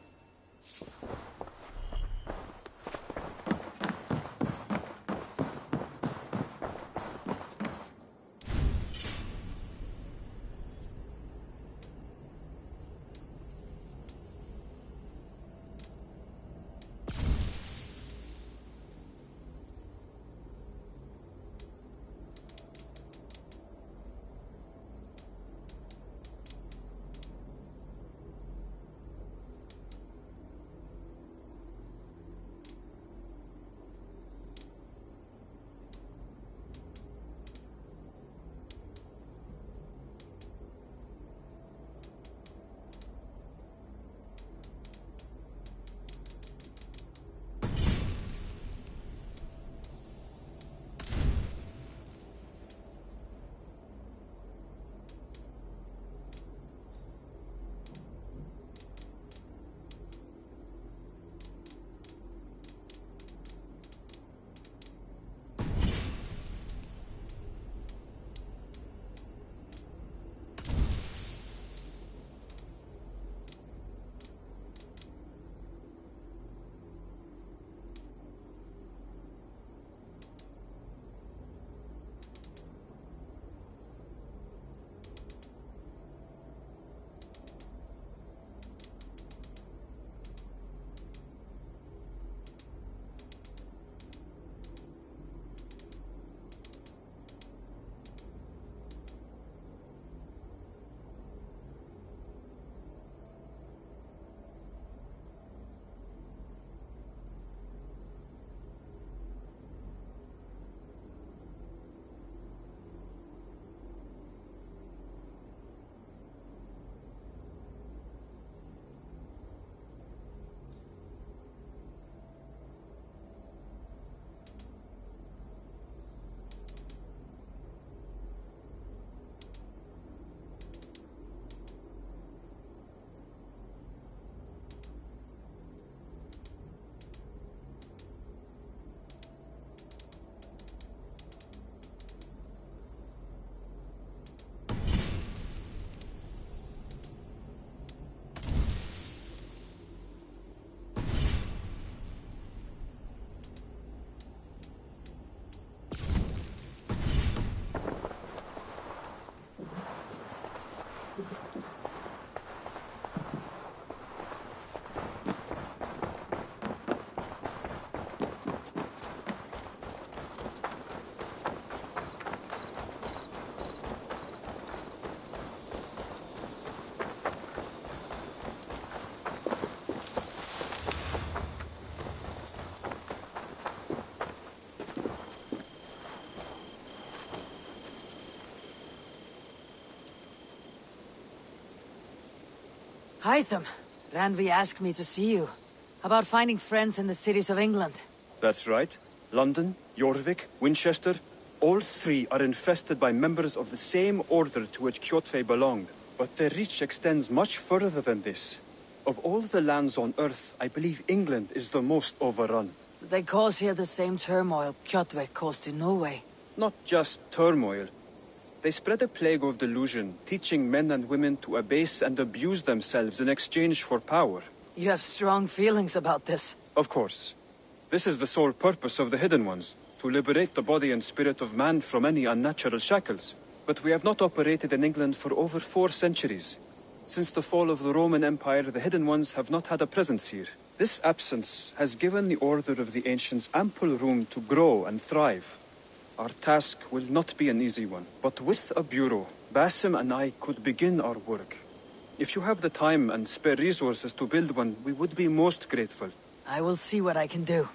Hytham, Ranvi asked me to see you. About finding friends in the cities of England. That's right. London, Jorvik, Winchester, all three are infested by members of the same order to which Kjotve belonged. But their reach extends much further than this. Of all the lands on Earth, I believe England is the most overrun. Do they cause here the same turmoil Kjotve caused in Norway? Not just turmoil. They spread a plague of delusion, teaching men and women to abase and abuse themselves in exchange for power. You have strong feelings about this. Of course. This is the sole purpose of the Hidden Ones, to liberate the body and spirit of man from any unnatural shackles. But we have not operated in England for over 4 centuries. Since the fall of the Roman Empire, the Hidden Ones have not had a presence here. This absence has given the Order of the Ancients ample room to grow and thrive. Our task will not be an easy one, but with a bureau, Basim and I could begin our work. If you have the time and spare resources to build one, we would be most grateful. I will see what I can do.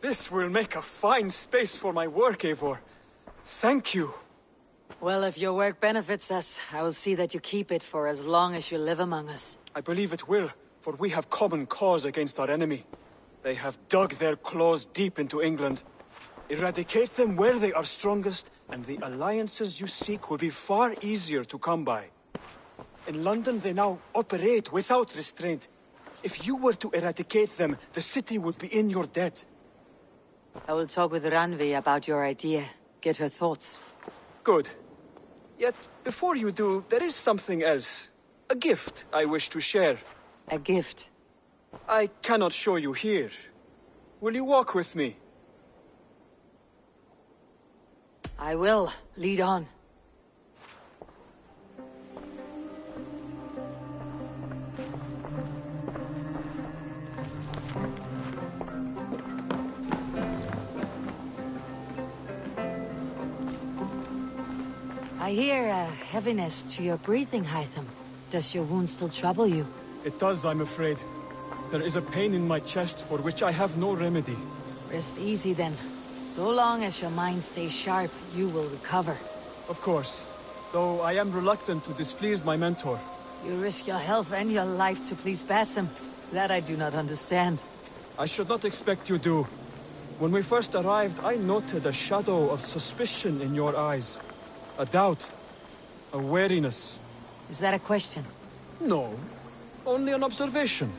This will make a fine space for my work, Eivor. Thank you. Well, if your work benefits us, I will see that you keep it for as long as you live among us. I believe it will, for we have common cause against our enemy. They have dug their claws deep into England. Eradicate them where they are strongest, and the alliances you seek will be far easier to come by. In London, they now operate without restraint. If you were to eradicate them, the city would be in your debt. I will talk with Ranvi about your idea. Get her thoughts. Good. Yet, before you do, there is something else. A gift I wish to share. A gift? I cannot show you here. Will you walk with me? I will. Lead on. I hear a heaviness to your breathing, Hytham. Does your wound still trouble you? It does, I'm afraid. There is a pain in my chest for which I have no remedy. Rest easy then. So long as your mind stays sharp, you will recover. Of course. Though I am reluctant to displease my mentor. You risk your health and your life to please Basim. That I do not understand. I should not expect you do. When we first arrived, I noted a shadow of suspicion in your eyes. A doubt. A wariness. Is that a question? No. Only an observation.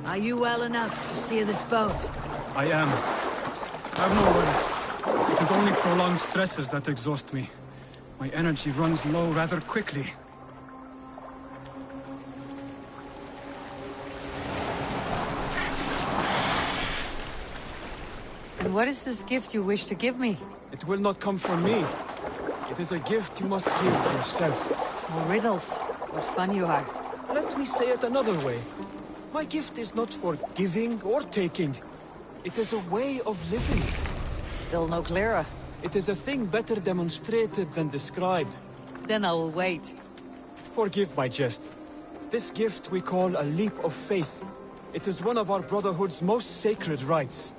Are you well enough to steer this boat? I am. Have no worry. It is only prolonged stresses that exhaust me. My energy runs low rather quickly. And what is this gift you wish to give me? It will not come from me. It is a gift you must give yourself. More riddles. What fun you are. Let me say it another way. My gift is not for giving or taking. It is a way of living. Still no clearer. It is a thing better demonstrated than described. Then I will wait. Forgive my jest. This gift we call a leap of faith. It is one of our Brotherhood's most sacred rites.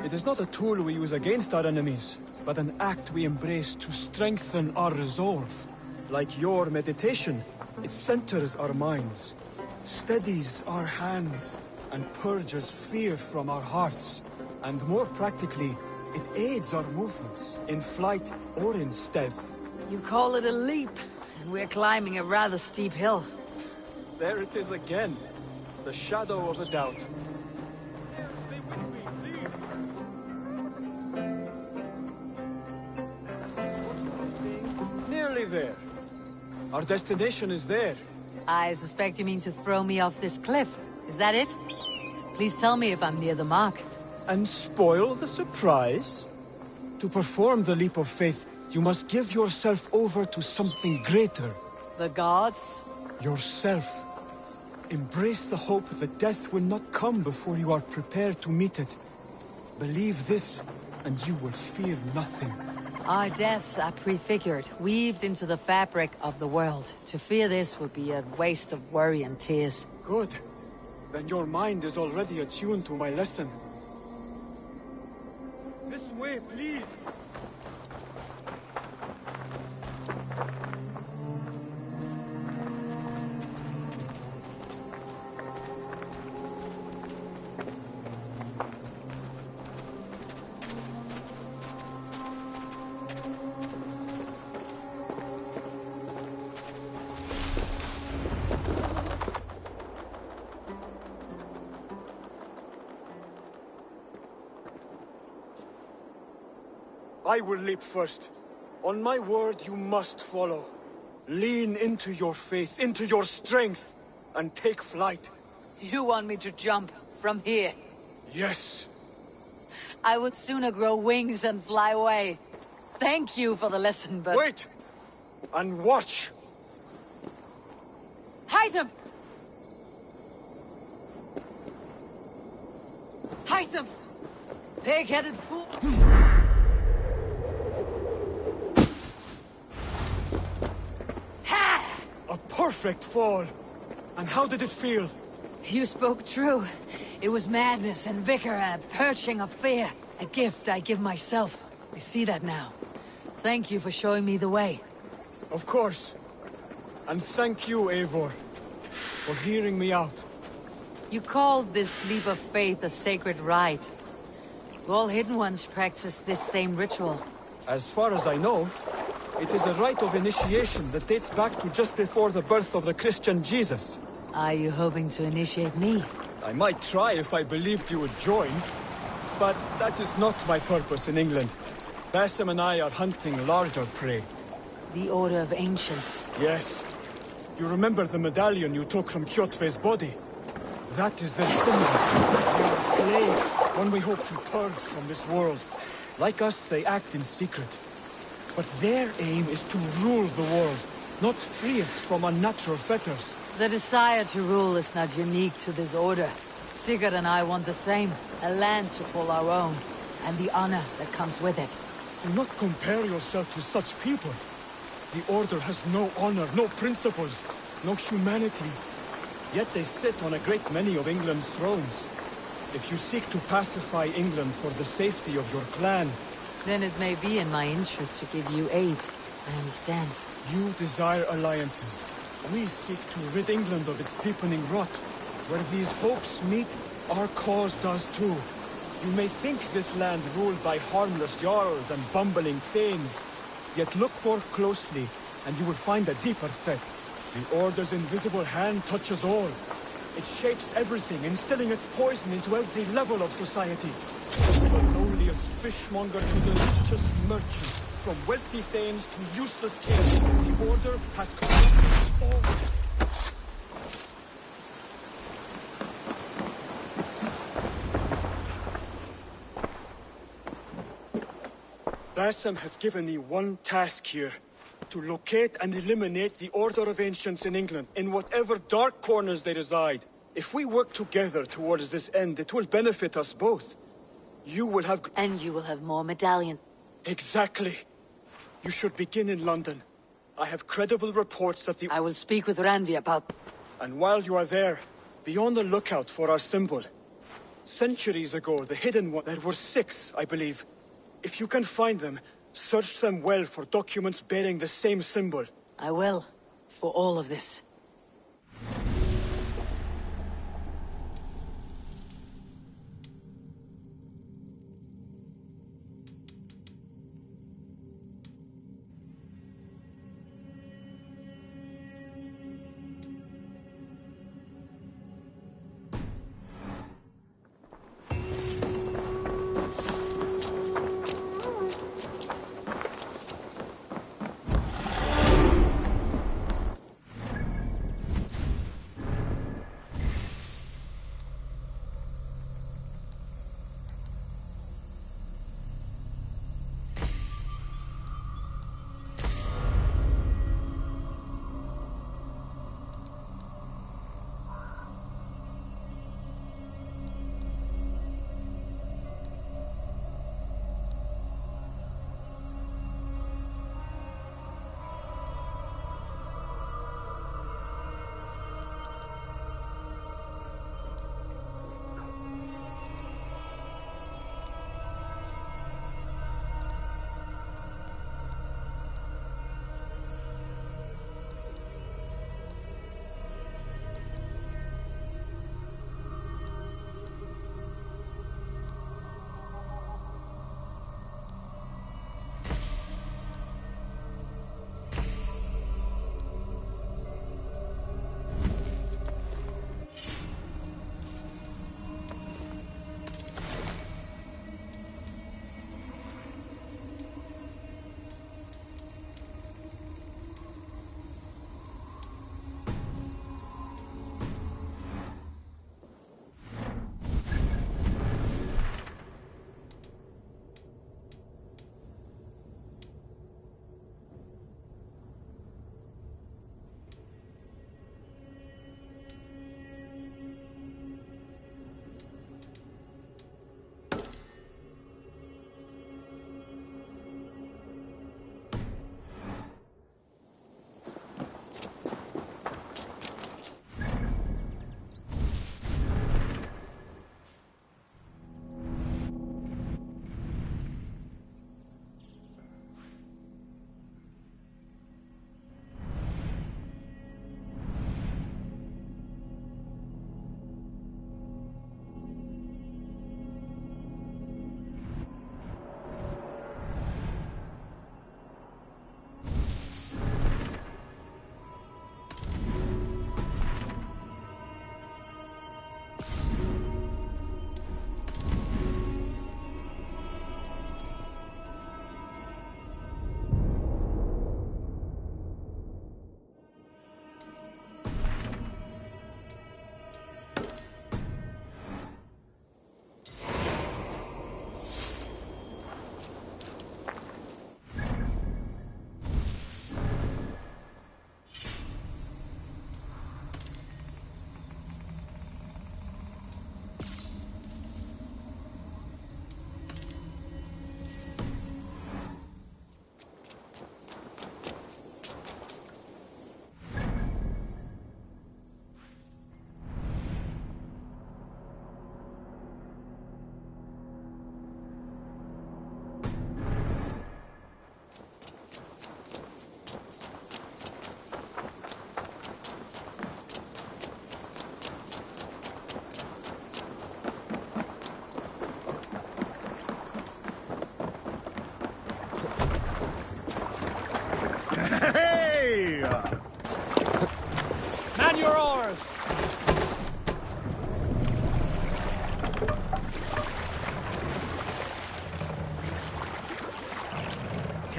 It is not a tool we use against our enemies, but an act we embrace to strengthen our resolve. Like your meditation, it centers our minds, steadies our hands, and purges fear from our hearts. And more practically, it aids our movements, in flight or in stealth. You call it a leap, and we're climbing a rather steep hill. There it is again, the shadow of a doubt. Nearly there. Our destination is there. I suspect you mean to throw me off this cliff. Is that it? Please tell me if I'm near the mark. And spoil the surprise? To perform the leap of faith, you must give yourself over to something greater. The gods? Yourself. Embrace the hope that death will not come before you are prepared to meet it. Believe this, and you will fear nothing. Our deaths are prefigured, weaved into the fabric of the world. To fear this would be a waste of worry and tears. Good. Then your mind is already attuned to my lesson. This way, please. I will leap first. On my word, you must follow. Lean into your faith, into your strength, and take flight. You want me to jump from here? Yes. I would sooner grow wings and fly away. Thank you for the lesson, but... Wait! And watch! Hytham! Hytham! Pig-headed fool! A perfect fall! And how did it feel? You spoke true. It was madness and vigor and a perching of fear. A gift I give myself. I see that now. Thank you for showing me the way. Of course. And thank you, Eivor, for hearing me out. You called this leap of faith a sacred rite. All Hidden Ones practice this same ritual. As far as I know, it is a rite of initiation that dates back to just before the birth of the Christian Jesus. Are you hoping to initiate me? I might try if I believed you would join, but that is not my purpose in England. Basim and I are hunting larger prey. The Order of Ancients. Yes. You remember the medallion you took from Kjotve's body? That is their symbol. They are a plague, one we hope to purge from this world. Like us, they act in secret. But their aim is to rule the world, not free it from unnatural fetters. The desire to rule is not unique to this order. Sigurd and I want the same. A land to call our own, and the honor that comes with it. Do not compare yourself to such people. The Order has no honor, no principles, no humanity. Yet they sit on a great many of England's thrones. If you seek to pacify England for the safety of your clan... Then it may be in my interest to give you aid. I understand. You desire alliances. We seek to rid England of its deepening rot. Where these hopes meet, our cause does too. You may think this land ruled by harmless jarls and bumbling thanes. Yet look more closely, and you will find a deeper threat. The Order's invisible hand touches all. It shapes everything, instilling its poison into every level of society. From the lowliest fishmonger to the richest merchant, from wealthy thanes to useless kings, the Order has corrupted all. Basim has given me one task here. To locate and eliminate the Order of Ancients in England, in whatever dark corners they reside. If we work together towards this end, it will benefit us both. You will have... And you will have more medallions. Exactly. You should begin in London. I have credible reports that the... I will speak with Randvi about... And while you are there, be on the lookout for our symbol. Centuries ago, the Hidden One... There were 6, I believe. If you can find them, search them well for documents bearing the same symbol. I will. For all of this.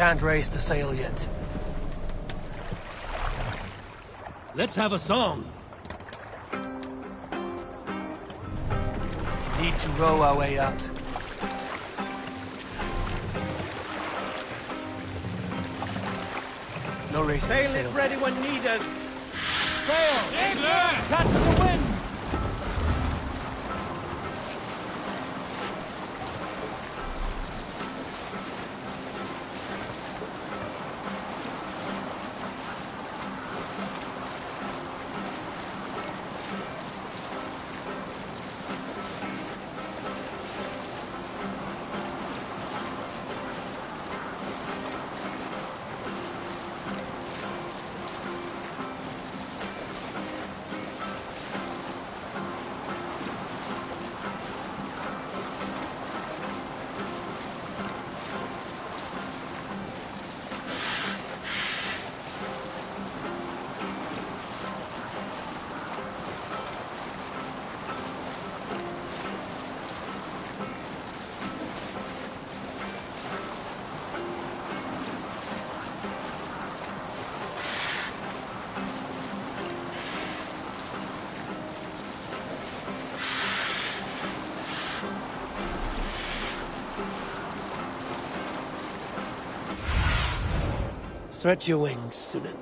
Can't raise the sail yet. Let's have a song. Need to row our way out. No raising the Sail sail. is ready when needed. Sail! Catch the wind! Stretch your wings, Sunan.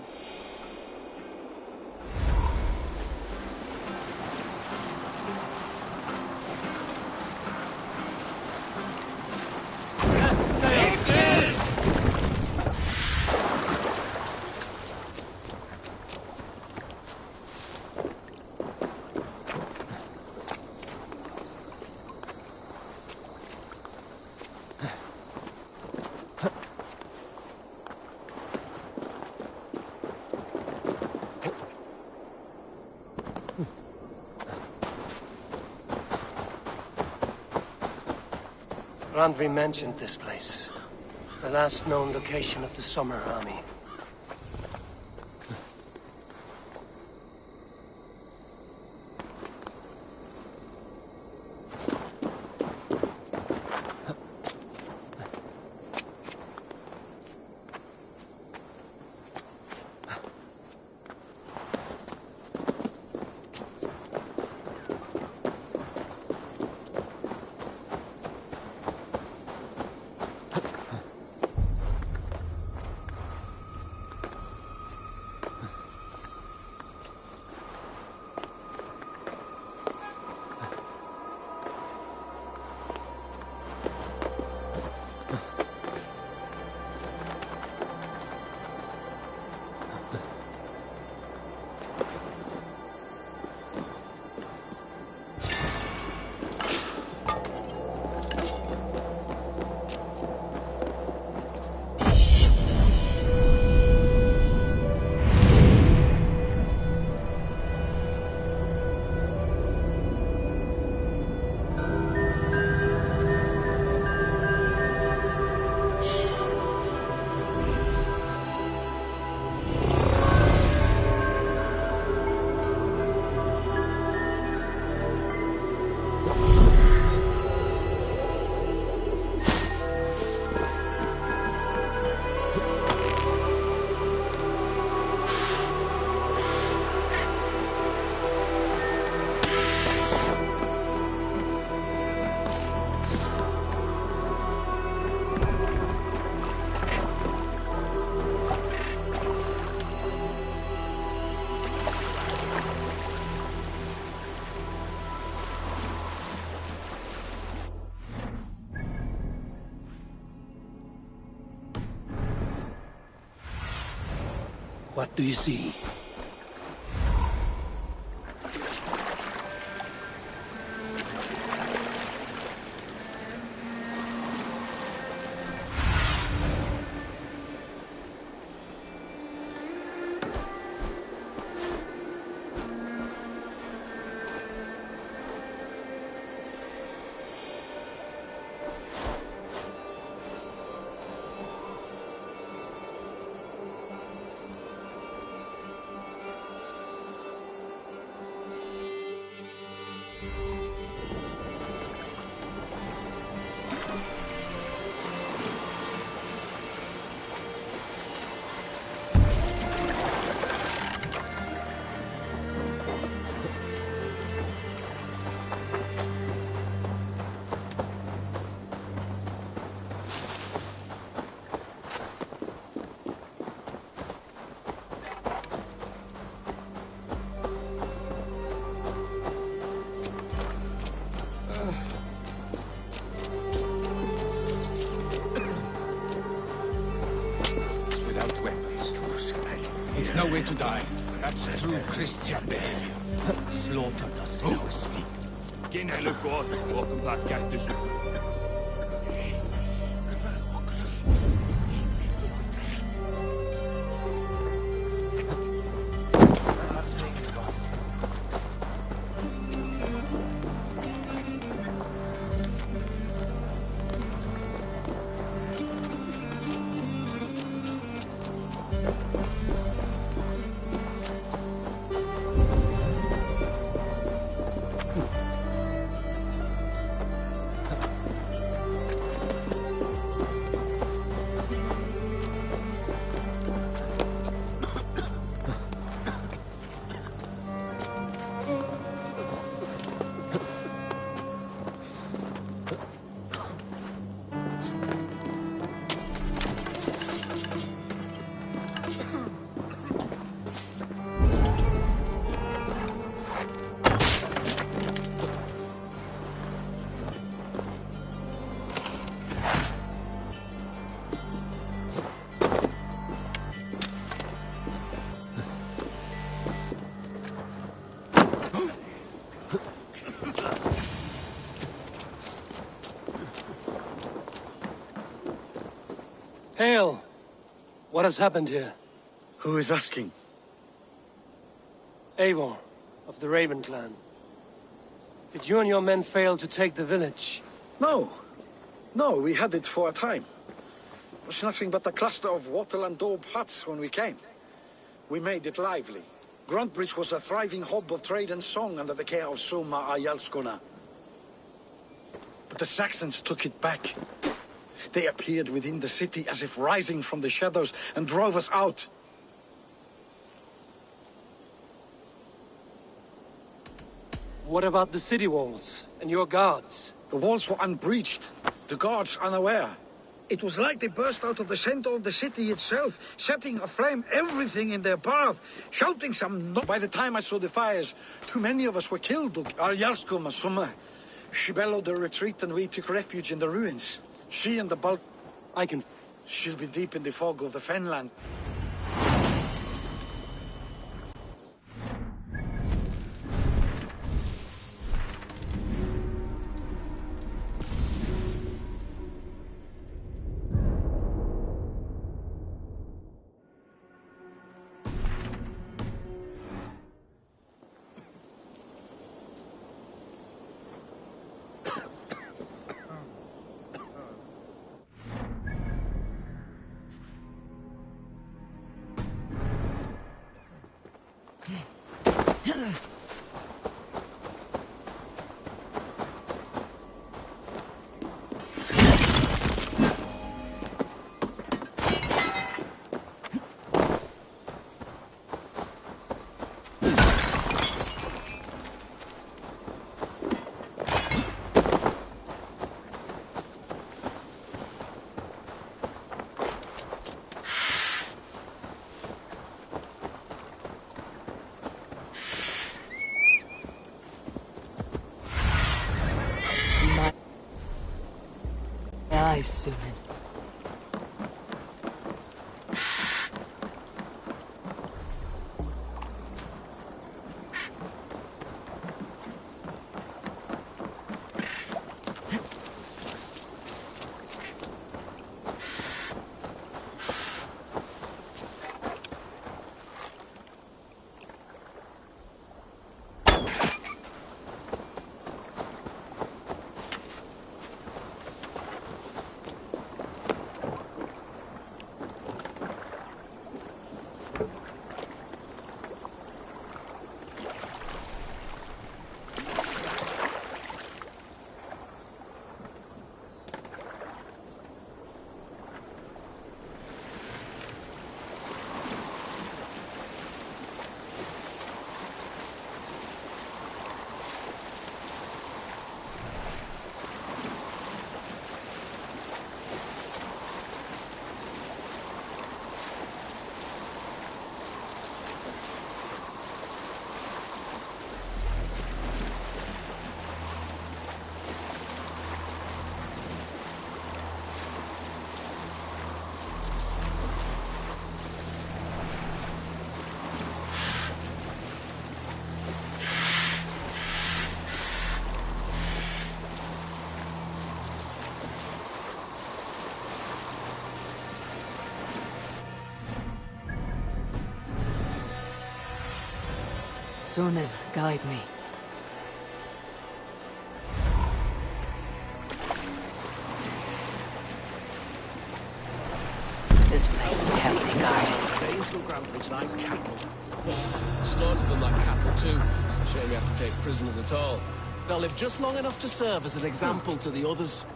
Randvi mentioned this place. The last known location of the Summer Army. What do you see? without weapons. It's no way to die. That's true Christian behavior. Slaughter the slow asleep. Hail! What has happened here? Who is asking? Eivor, of the Raven clan. Did you and your men fail to take the village? No. No, we had it for a time. It was nothing but a cluster of wattle and daub huts when we came. We made it lively. Gruntbridge was a thriving hub of trade and song under the care of Soma Ayalskona. But the Saxons took it back. They appeared within the city as if rising from the shadows and drove us out. What about the city walls and your guards? The walls were unbreached, the guards unaware. It was like they burst out of the center of the city itself, setting aflame everything in their path, shouting some By the time I saw the fires, too many of us were killed. Ayalskona, Soma. She bellowed the retreat and we took refuge in the ruins. She and the bulk... She'll be deep in the fog of the Fenland. Aye, Sunan. Sunan, guide me. This place is heavily guarded. Danes will Grandbridge like cattle. Slaughter them like cattle too. Shame we have to take prisoners at all. They'll live just long enough to serve as an example to the others.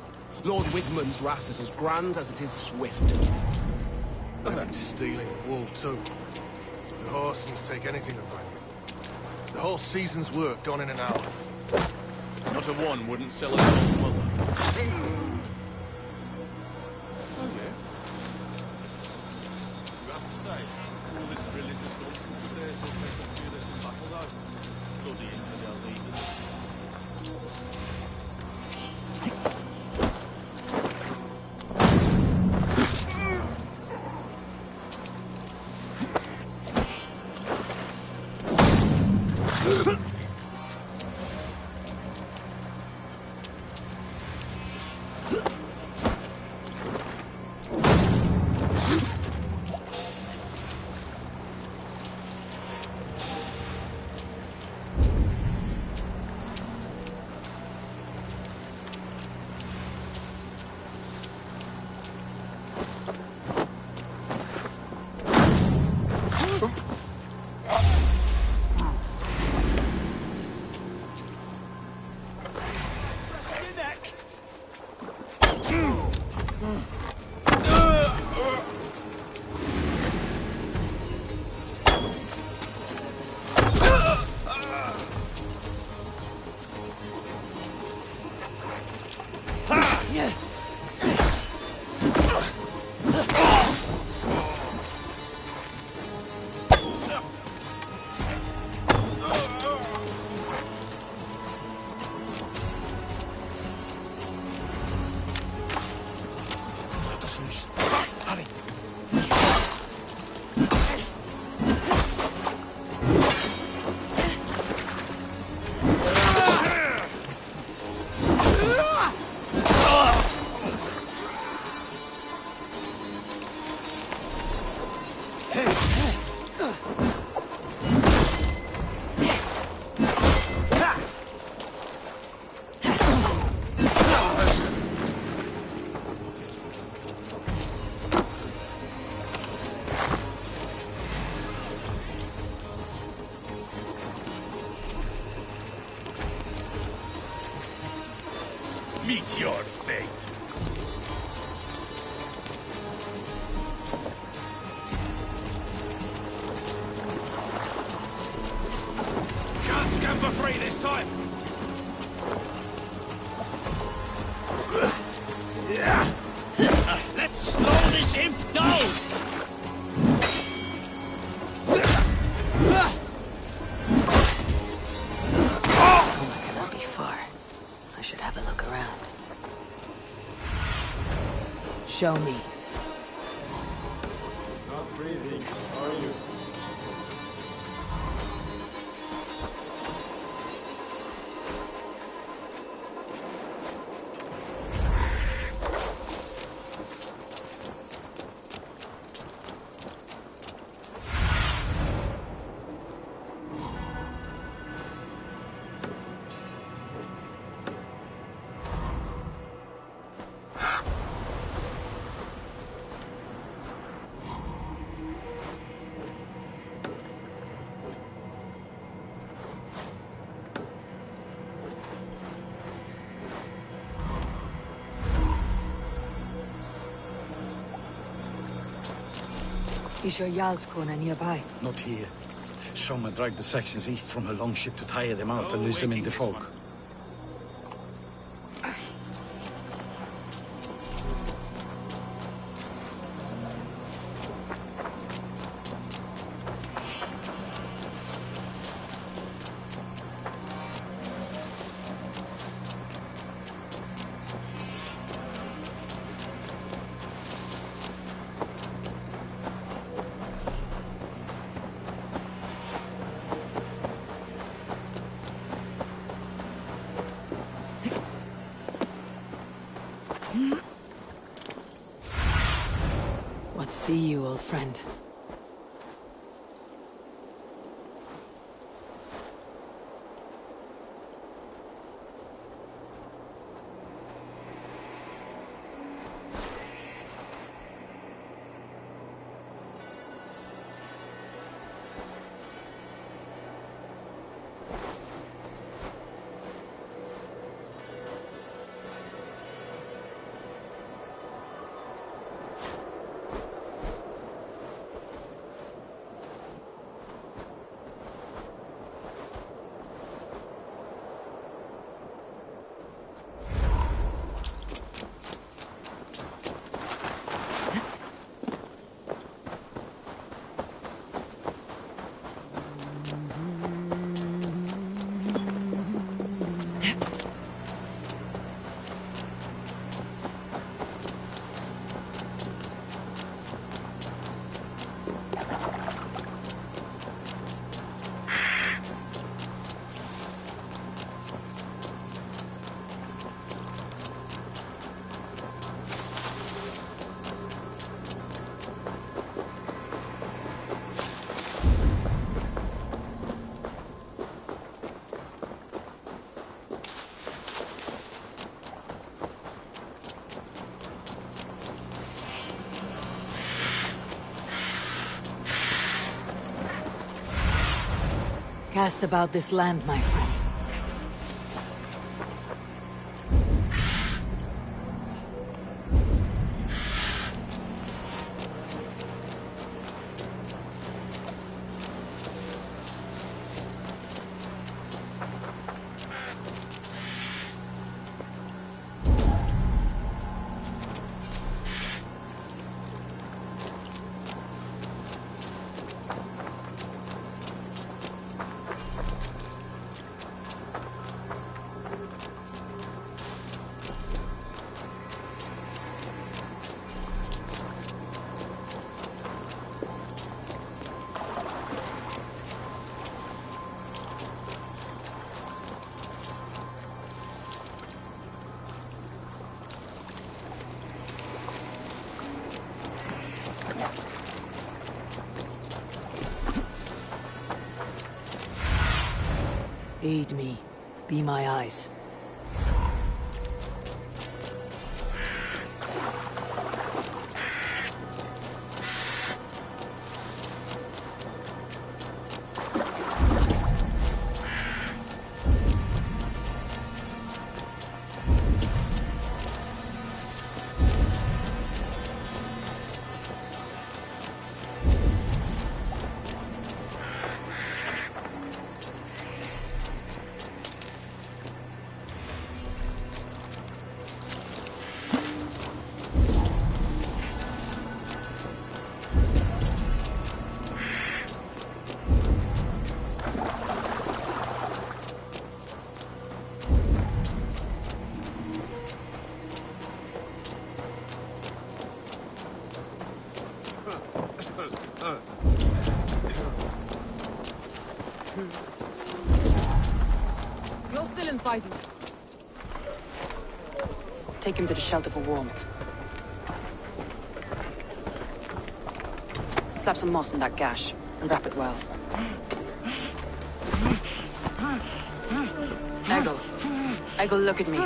Lord Wigmund's wrath is as grand as it is swift. And that's stealing wool too. The Horsens take anything of value. The whole season's work gone in an hour. Not a one wouldn't sell a dog's mother. Oh yeah? You have to say, all this religious nonsense of theirs will make them feel this in battle though. Bloody infidel leaders. Meet your fate. Can't stand for free this time! Let's slow this imp down! Soma cannot be far. I should have a look around. Show me. Not breathing, are you? Is your Jarlskona nearby? Not here. Soma dragged the Saxons east from her longship to tire them out and lose them in the fog. What see you, old friend? Cast about this land, my friend. Aid me. Be my eyes. You're still in fighting. Take him to the shelter for warmth. Slap some moss in that gash, and wrap it well. Eggle, look at me.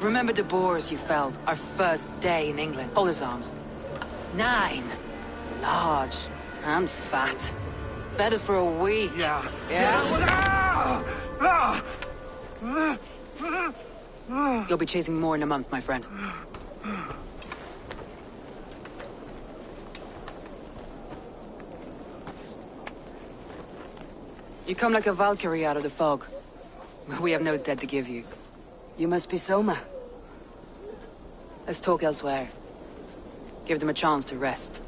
Remember the boars you felled, our first day in England? Hold his arms. 9. Large and fat. Fed us for a week. Yeah. You'll be chasing more in a month, my friend. You come like a Valkyrie out of the fog. We have no dead to give you. You must be Soma. Let's talk elsewhere. Give them a chance to rest.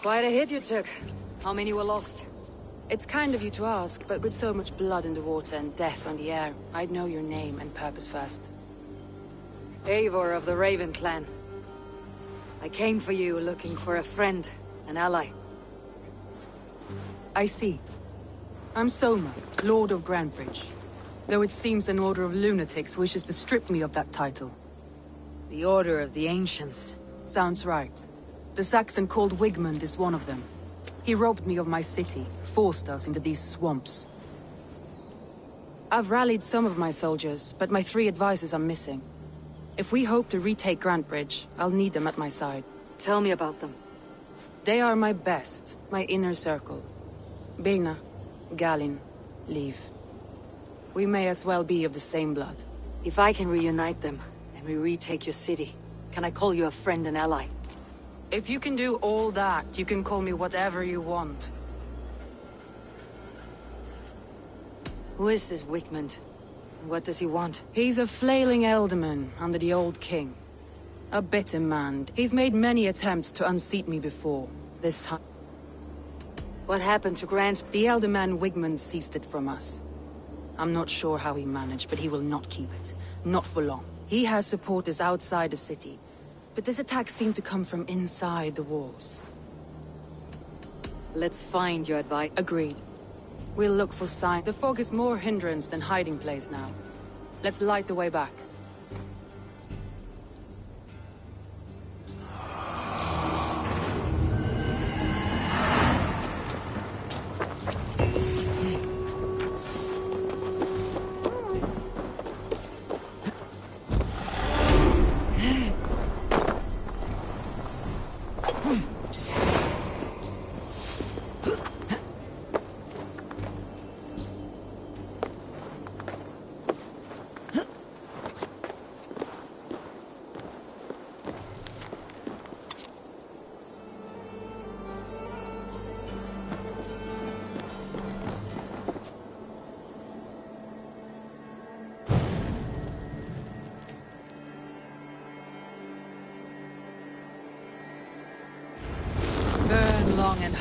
Quite a hit you took. How many were lost? It's kind of you to ask, but with so much blood in the water and death on the air, I'd know your name and purpose first. Eivor of the Raven clan. I came for you looking for a friend, an ally. I see. I'm Soma, Lord of Grantebridge. Though it seems an order of lunatics wishes to strip me of that title. The Order of the Ancients. Sounds right. The Saxon called Wigmund is one of them. He robbed me of my city, forced us into these swamps. I've rallied some of my soldiers, but my 3 advisors are missing. If we hope to retake Grantebridge, I'll need them at my side. Tell me about them. They are my best, my inner circle. Birna, Galin, Liv. We may as well be of the same blood. If I can reunite them, and we retake your city, can I call you a friend and ally? If you can do all that, you can call me whatever you want. Who is this Wigmund? What does he want? He's a flailing elderman under the old king. A bitter man. He's made many attempts to unseat me before. This time... What happened to Grant? The elderman Wigmund seized it from us. I'm not sure how he managed, but he will not keep it. Not for long. He has supporters outside the city. But this attack seemed to come from inside the walls. Let's find your advice. Agreed. We'll look for signs. The fog is more hindrance than hiding place now. Let's light the way back.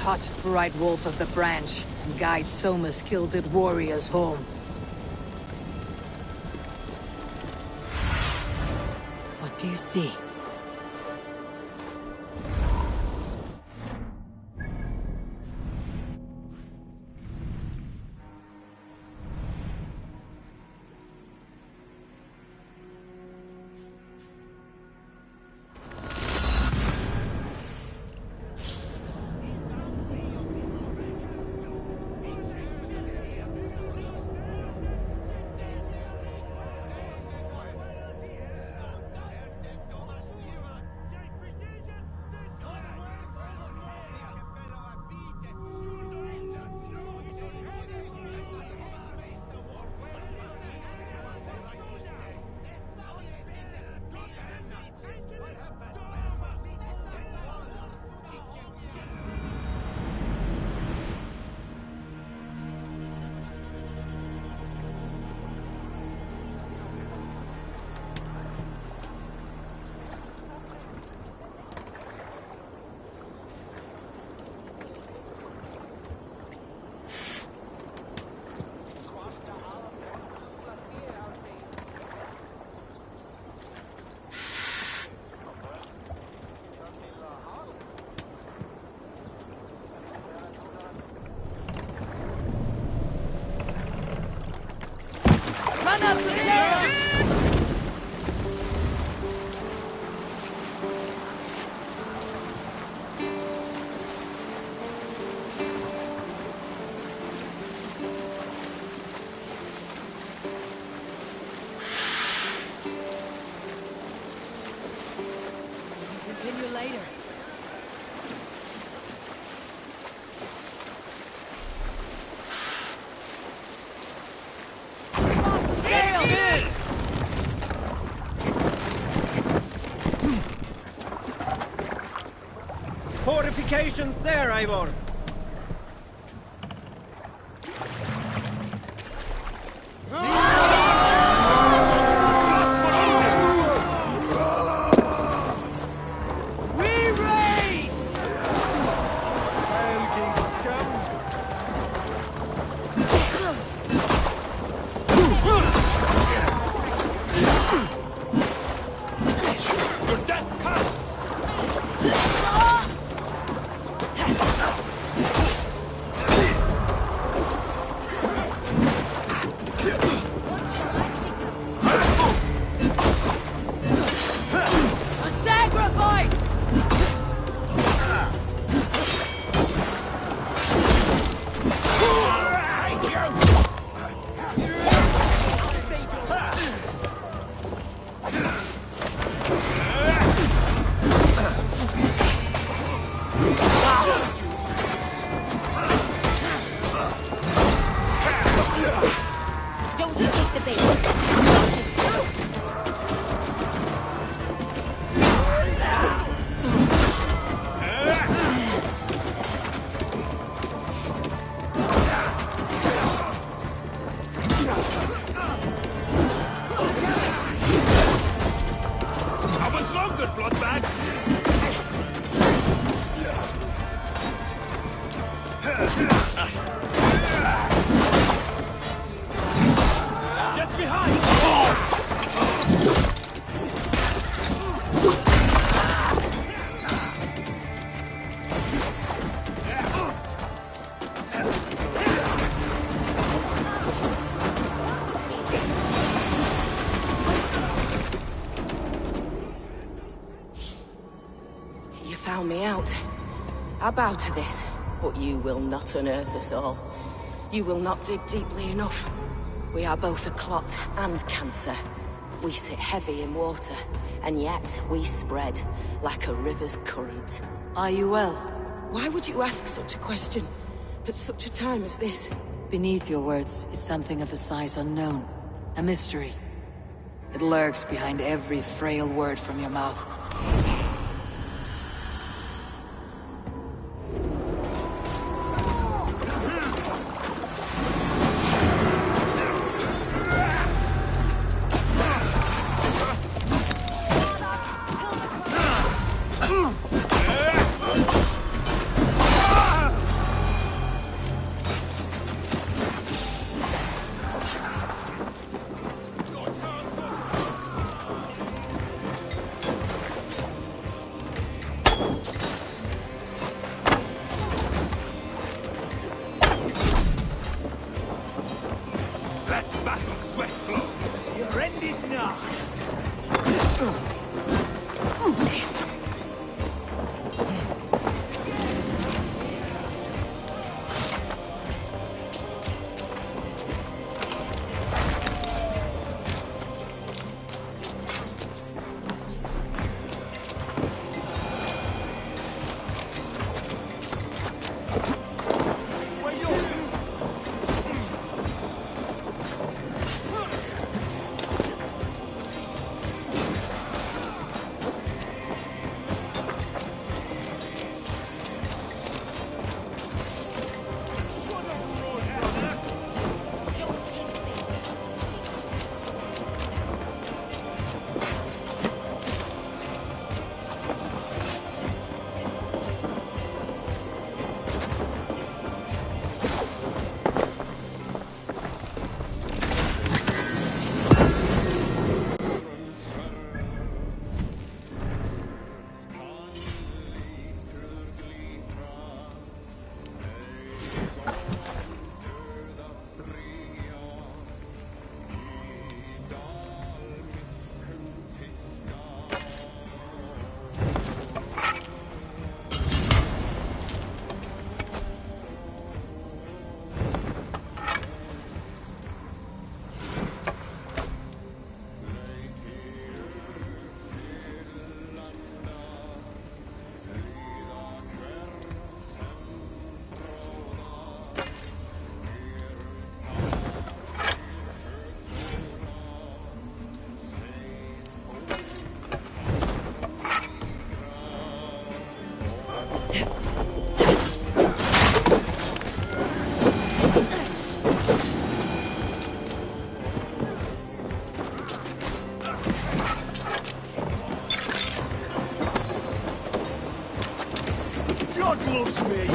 hut, bright wolf of the branch, and guide Soma's gilded warriors home. What do you see? Run up the stairs! Continue later. Fortifications there, Eivor! Found me out. I bow to this, but you will not unearth us all. You will not dig deeply enough. We are both a clot and cancer. We sit heavy in water, and yet we spread like a river's current. Are you well? Why would you ask such a question at such a time as this? Beneath your words is something of a size unknown. A mystery. It lurks behind every frail word from your mouth. that battle sweat flow. Your end is nigh. God loves me!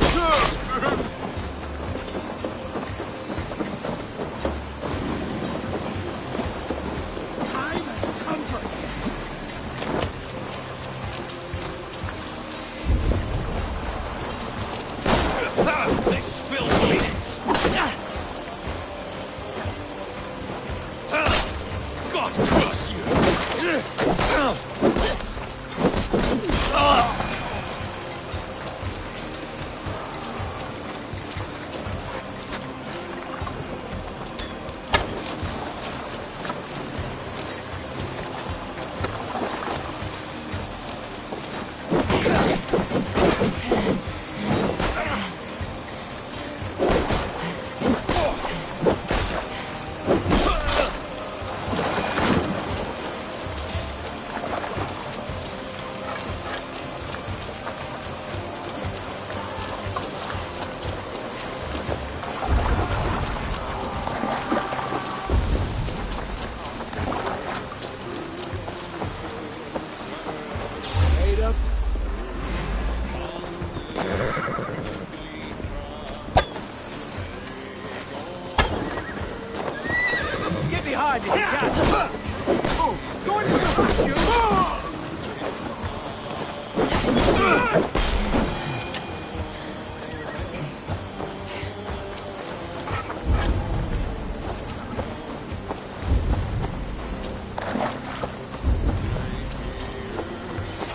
Time has come for This spills minutes! God curse you! Get behind if you can! Going to smash you!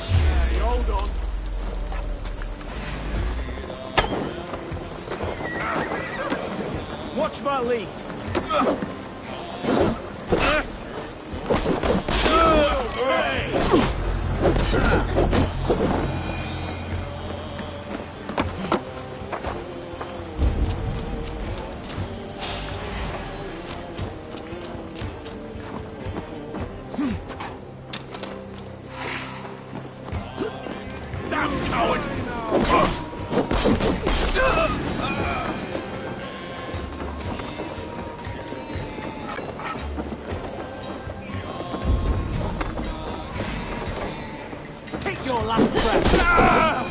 Hey, hold on. Watch my lead! Damn coward! Take your last breath!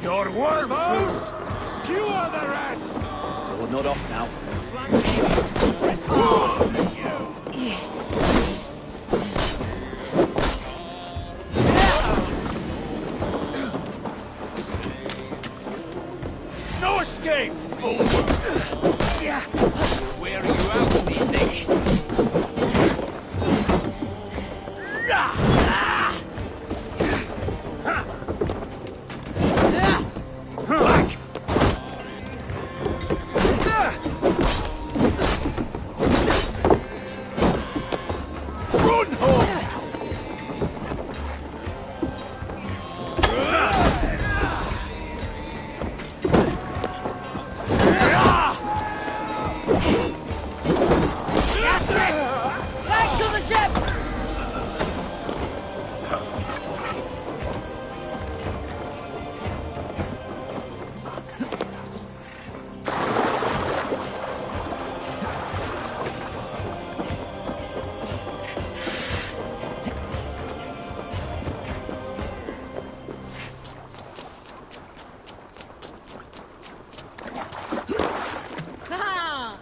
Your wormhost! Skewer the rat! You're not off now. No escape, fool! Where are you out, do you think? Back! Run home! Back to the ship! Ha!